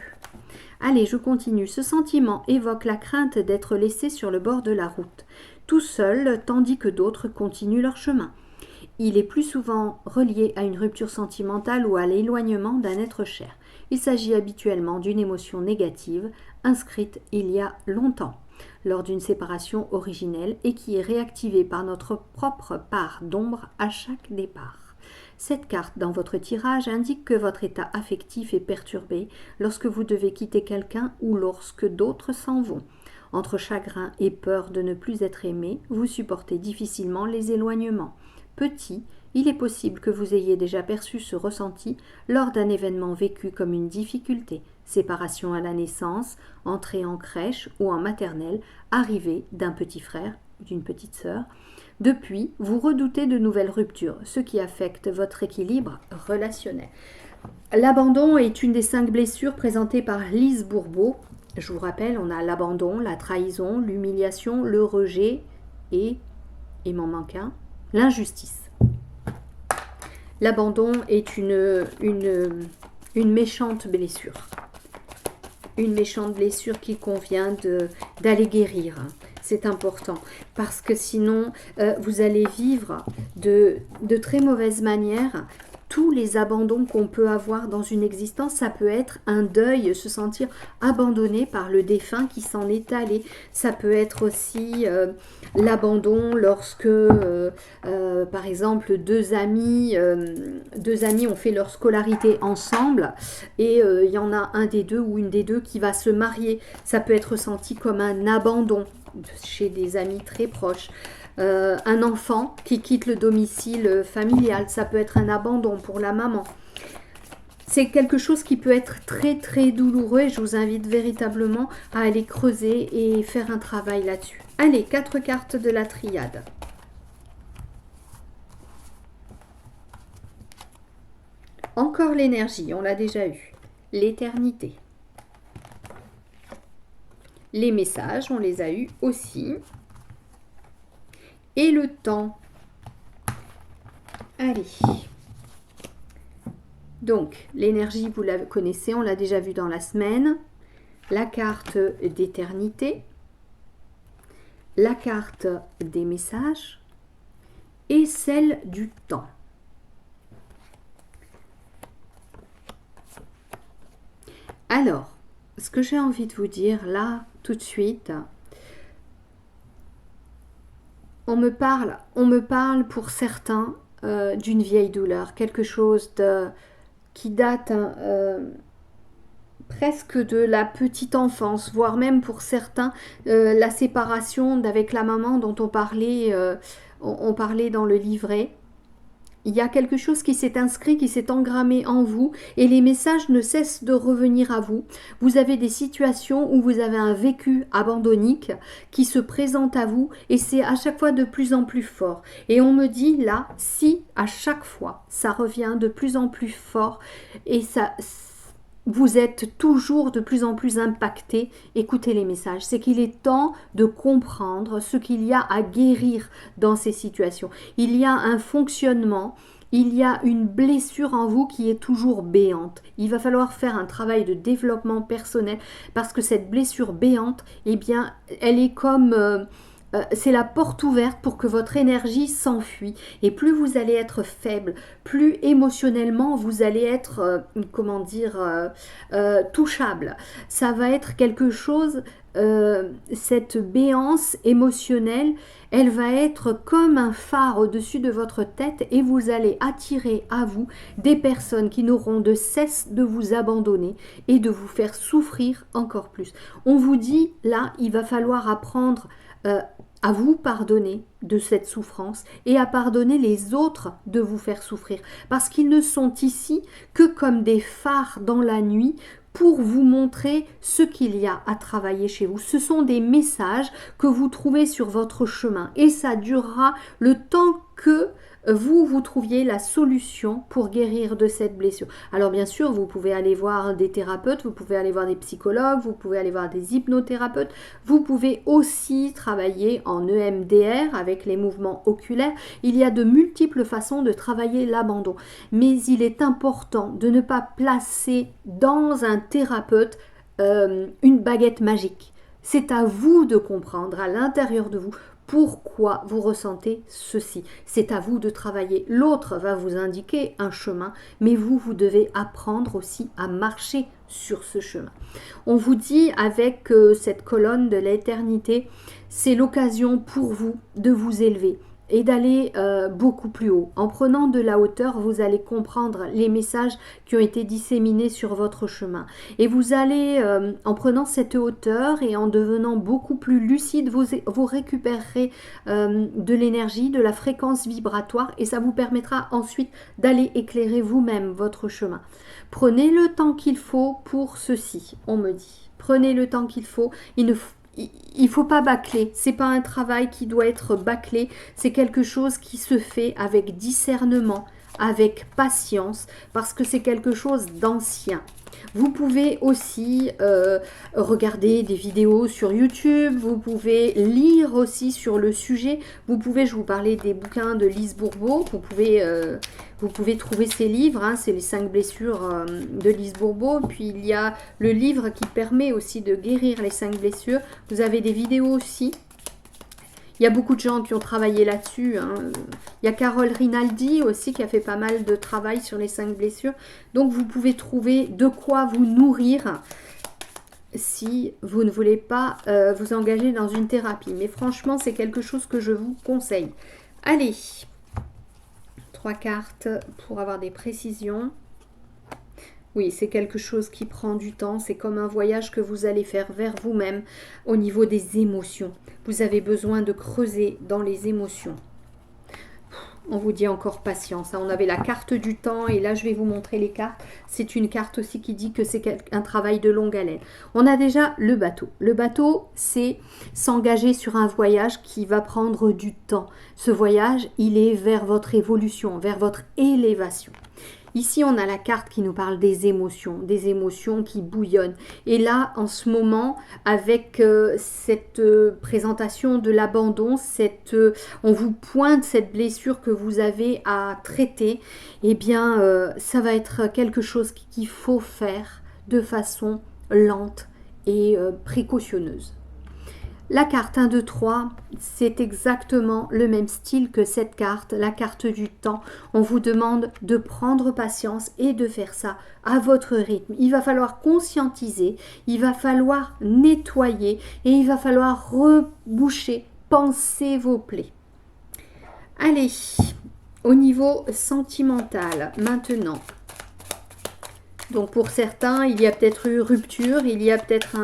Allez, je continue. Ce sentiment évoque la crainte d'être laissé sur le bord de la route, tout seul, tandis que d'autres continuent leur chemin. Il est plus souvent relié à une rupture sentimentale ou à l'éloignement d'un être cher. Il s'agit habituellement d'une émotion négative, inscrite il y a longtemps, lors d'une séparation originelle et qui est réactivée par notre propre part d'ombre à chaque départ. Cette carte dans votre tirage indique que votre état affectif est perturbé lorsque vous devez quitter quelqu'un ou lorsque d'autres s'en vont. Entre chagrin et peur de ne plus être aimé, vous supportez difficilement les éloignements. Petit, il est possible que vous ayez déjà perçu ce ressenti lors d'un événement vécu comme une difficulté, séparation à la naissance, entrée en crèche ou en maternelle, arrivée d'un petit frère ou d'une petite sœur. Depuis, vous redoutez de nouvelles ruptures, ce qui affecte votre équilibre relationnel. L'abandon est une des 5 blessures présentées par Lise Bourbeau. Je vous rappelle, on a l'abandon, la trahison, l'humiliation, le rejet et, il m'en manque un, l'injustice. L'abandon est une méchante blessure. Une méchante blessure qu'il convient d'aller guérir. C'est important parce que sinon vous allez vivre de très mauvaise manière tous les abandons qu'on peut avoir dans une existence. Ça peut être un deuil, se sentir abandonné par le défunt qui s'en est allé. Ça peut être aussi l'abandon lorsque, par exemple, deux amis ont fait leur scolarité ensemble et il y en a un des deux ou une des deux qui va se marier. Ça peut être ressenti comme un abandon chez des amis très proches. Un enfant qui quitte le domicile familial, ça peut être un abandon pour la maman. C'est quelque chose qui peut être très très douloureux et je vous invite véritablement à aller creuser et faire un travail là-dessus. Allez, 4 cartes de la triade. Encore l'énergie, on l'a déjà eu. L'éternité. Les messages, on les a eus aussi. Et le temps. Allez. Donc, l'énergie, vous la connaissez, on l'a déjà vu dans la semaine. La carte d'éternité. La carte des messages. Et celle du temps. Alors, ce que j'ai envie de vous dire là, tout de suite, on me parle pour certains d'une vieille douleur, quelque chose qui date presque de la petite enfance, voire même pour certains la séparation d'avec la maman dont on parlait dans le livret. Il y a quelque chose qui s'est inscrit, qui s'est engrammé en vous et les messages ne cessent de revenir à vous. Vous avez des situations où vous avez un vécu abandonnique qui se présente à vous et c'est à chaque fois de plus en plus fort. Et on me dit là, si à chaque fois ça revient de plus en plus fort et ça... vous êtes toujours de plus en plus impacté, écoutez les messages. C'est qu'il est temps de comprendre ce qu'il y a à guérir dans ces situations. Il y a un fonctionnement, il y a une blessure en vous qui est toujours béante. Il va falloir faire un travail de développement personnel parce que cette blessure béante, eh bien, elle est comme... c'est la porte ouverte pour que votre énergie s'enfuit. Et plus vous allez être faible, plus émotionnellement vous allez être, touchable. Ça va être quelque chose, cette béance émotionnelle, elle va être comme un phare au-dessus de votre tête et vous allez attirer à vous des personnes qui n'auront de cesse de vous abandonner et de vous faire souffrir encore plus. On vous dit, là, il va falloir apprendre à vous pardonner de cette souffrance et à pardonner les autres de vous faire souffrir. Parce qu'ils ne sont ici que comme des phares dans la nuit pour vous montrer ce qu'il y a à travailler chez vous. Ce sont des messages que vous trouvez sur votre chemin et ça durera le temps que vous trouviez la solution pour guérir de cette blessure. Alors bien sûr, vous pouvez aller voir des thérapeutes, vous pouvez aller voir des psychologues, vous pouvez aller voir des hypnothérapeutes, vous pouvez aussi travailler en EMDR avec les mouvements oculaires. Il y a de multiples façons de travailler l'abandon, mais il est important de ne pas placer dans un thérapeute une baguette magique. C'est à vous de comprendre à l'intérieur de vous pourquoi vous ressentez ceci. C'est à vous de travailler. L'autre va vous indiquer un chemin, mais vous devez apprendre aussi à marcher sur ce chemin. On vous dit avec cette colonne de l'éternité, c'est l'occasion pour vous de vous élever et d'aller beaucoup plus haut. En prenant de la hauteur, vous allez comprendre les messages qui ont été disséminés sur votre chemin. Et vous allez, en prenant cette hauteur et en devenant beaucoup plus lucide, vous récupérerez de l'énergie, de la fréquence vibratoire et ça vous permettra ensuite d'aller éclairer vous-même votre chemin. Prenez le temps qu'il faut pour ceci, on me dit. Prenez le temps qu'il faut. Il ne faut pas bâcler, c'est pas un travail qui doit être bâclé, c'est quelque chose qui se fait avec discernement, avec patience, parce que c'est quelque chose d'ancien. Vous pouvez aussi regarder des vidéos sur YouTube, vous pouvez lire aussi sur le sujet, vous pouvez, je vous parlais des bouquins de Lise Bourbeau, vous pouvez trouver ces livres, hein, c'est les 5 blessures de Lise Bourbeau, puis il y a le livre qui permet aussi de guérir les 5 blessures, vous avez des vidéos aussi. Il y a beaucoup de gens qui ont travaillé là-dessus. Hein. Il y a Carole Rinaldi aussi qui a fait pas mal de travail sur les 5 blessures. Donc, vous pouvez trouver de quoi vous nourrir si vous ne voulez pas vous engager dans une thérapie. Mais franchement, c'est quelque chose que je vous conseille. Allez, 3 cartes pour avoir des précisions. Oui, c'est quelque chose qui prend du temps. C'est comme un voyage que vous allez faire vers vous-même au niveau des émotions. Vous avez besoin de creuser dans les émotions. On vous dit encore patience. On avait la carte du temps et là, je vais vous montrer les cartes. C'est une carte aussi qui dit que c'est un travail de longue haleine. On a déjà le bateau. Le bateau, c'est s'engager sur un voyage qui va prendre du temps. Ce voyage, il est vers votre évolution, vers votre élévation. Ici, on a la carte qui nous parle des émotions qui bouillonnent. Et là, en ce moment, avec cette présentation de l'abandon, on vous pointe cette blessure que vous avez à traiter, eh bien, ça va être quelque chose qu'il faut faire de façon lente et précautionneuse. La carte 1, 2, 3, c'est exactement le même style que cette carte, la carte du temps. On vous demande de prendre patience et de faire ça à votre rythme. Il va falloir conscientiser, il va falloir nettoyer et il va falloir reboucher, panser vos plaies. Allez, au niveau sentimental, maintenant. Donc pour certains, il y a peut-être eu rupture, il y a peut-être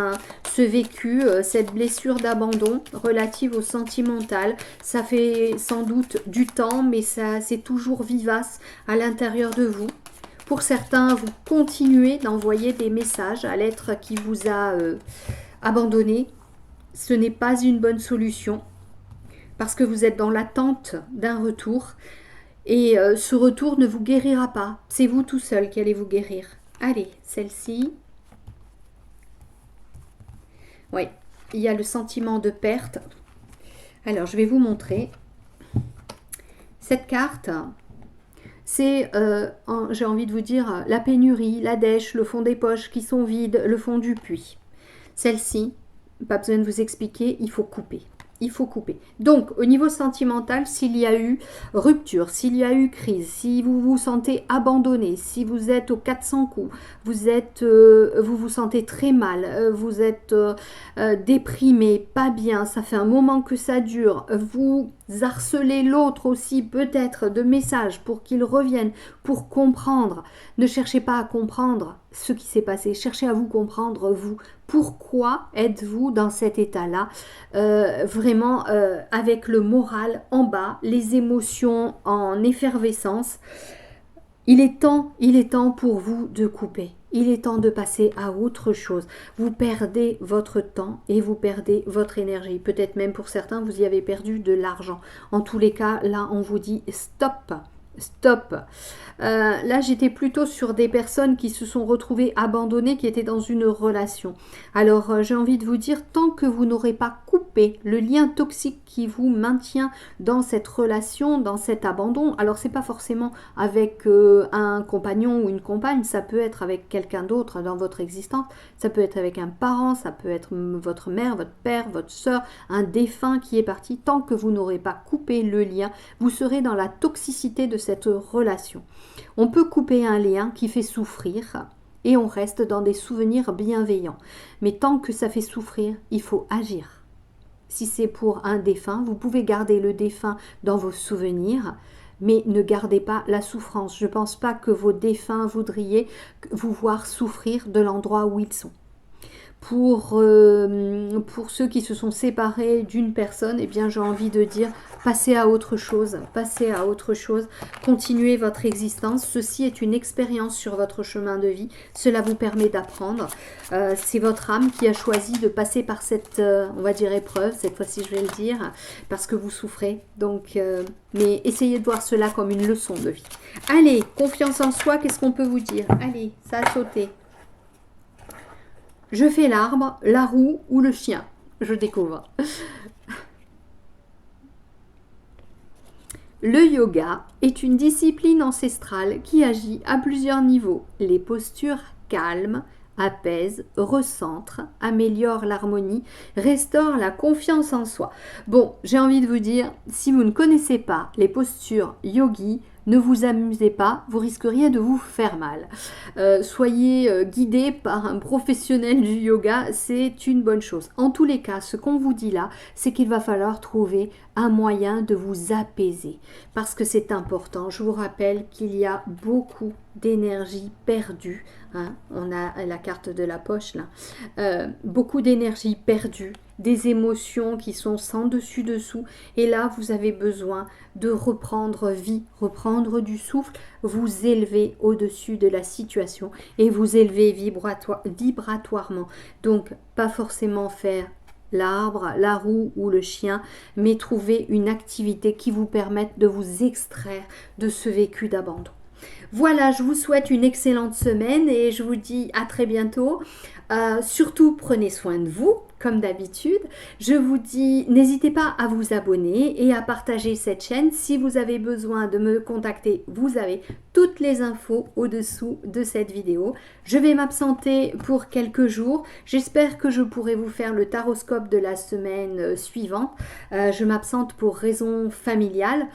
ce vécu, cette blessure d'abandon relative au sentimental. Ça fait sans doute du temps, mais c'est toujours vivace à l'intérieur de vous. Pour certains, vous continuez d'envoyer des messages à l'être qui vous a abandonné. Ce n'est pas une bonne solution parce que vous êtes dans l'attente d'un retour. Et ce retour ne vous guérira pas. C'est vous tout seul qui allez vous guérir. Allez, celle-ci. Oui, il y a le sentiment de perte. Alors, je vais vous montrer. Cette carte, c'est, j'ai envie de vous dire, la pénurie, la dèche, le fond des poches qui sont vides, le fond du puits. Celle-ci, pas besoin de vous expliquer, il faut couper. Il faut couper. Donc, au niveau sentimental, s'il y a eu rupture, s'il y a eu crise, si vous vous sentez abandonné, si vous êtes aux 400 coups, vous vous sentez très mal, vous êtes déprimé, pas bien, ça fait un moment que ça dure, vous harcelez l'autre aussi peut-être de messages pour qu'il revienne, pour comprendre. Ne cherchez pas à comprendre ce qui s'est passé, cherchez à vous comprendre, vous. Pourquoi êtes-vous dans cet état-là, vraiment avec le moral en bas, les émotions en effervescence? Il est temps pour vous de couper. Il est temps de passer à autre chose. Vous perdez votre temps et vous perdez votre énergie. Peut-être même pour certains, vous y avez perdu de l'argent. En tous les cas, là, on vous dit stop. Stop. Là, j'étais plutôt sur des personnes qui se sont retrouvées abandonnées, qui étaient dans une relation. Alors, j'ai envie de vous dire, tant que vous n'aurez pas coupé le lien toxique qui vous maintient dans cette relation, dans cet abandon, alors c'est pas forcément avec un compagnon ou une compagne, ça peut être avec quelqu'un d'autre dans votre existence, ça peut être avec un parent, ça peut être votre mère, votre père, votre soeur, un défunt qui est parti. Tant que vous n'aurez pas coupé le lien, vous serez dans la toxicité de cette relation. On peut couper un lien qui fait souffrir et on reste dans des souvenirs bienveillants. Mais tant que ça fait souffrir, il faut agir. Si c'est pour un défunt, vous pouvez garder le défunt dans vos souvenirs, mais ne gardez pas la souffrance. Je ne pense pas que vos défunts voudriez vous voir souffrir de l'endroit où ils sont. Pour ceux qui se sont séparés d'une personne, eh bien j'ai envie de dire passez à autre chose, continuez votre existence. Ceci est une expérience sur votre chemin de vie, cela vous permet d'apprendre. C'est votre âme qui a choisi de passer par cette, on va dire épreuve, cette fois-ci je vais le dire, parce que vous souffrez. Donc, mais essayez de voir cela comme une leçon de vie. Allez, confiance en soi, qu'est-ce qu'on peut vous dire? Allez, ça a sauté. Je fais l'arbre, la roue ou le chien. Je découvre. Le yoga est une discipline ancestrale qui agit à plusieurs niveaux. Les postures calmes, apaise, recentre, améliore l'harmonie, restaure la confiance en soi. Bon, j'ai envie de vous dire, si vous ne connaissez pas les postures yogi, ne vous amusez pas, vous risqueriez de vous faire mal. Soyez guidé par un professionnel du yoga, c'est une bonne chose. En tous les cas, ce qu'on vous dit là, c'est qu'il va falloir trouver un moyen de vous apaiser, parce que c'est important. Je vous rappelle qu'il y a beaucoup d'énergie perdue. Hein, on a la carte de la poche là. Beaucoup d'énergie perdue, des émotions qui sont sans dessus-dessous. Et là, vous avez besoin de reprendre vie, reprendre du souffle, vous élever au-dessus de la situation et vous élever vibratoirement. Donc, pas forcément faire l'arbre, la roue ou le chien, mais trouver une activité qui vous permette de vous extraire de ce vécu d'abandon. Voilà, je vous souhaite une excellente semaine et je vous dis à très bientôt. Surtout, prenez soin de vous, comme d'habitude. Je vous dis, n'hésitez pas à vous abonner et à partager cette chaîne. Si vous avez besoin de me contacter, vous avez toutes les infos au-dessous de cette vidéo. Je vais m'absenter pour quelques jours. J'espère que je pourrai vous faire le taroscope de la semaine suivante. Je m'absente pour raisons familiales.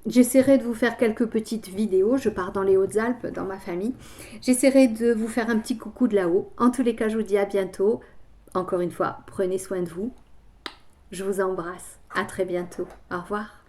J'essaierai de vous faire quelques petites vidéos. Je pars dans les Hautes-Alpes, dans ma famille. J'essaierai de vous faire un petit coucou de là-haut. En tous les cas, je vous dis à bientôt. Encore une fois, prenez soin de vous. Je vous embrasse. À très bientôt. Au revoir.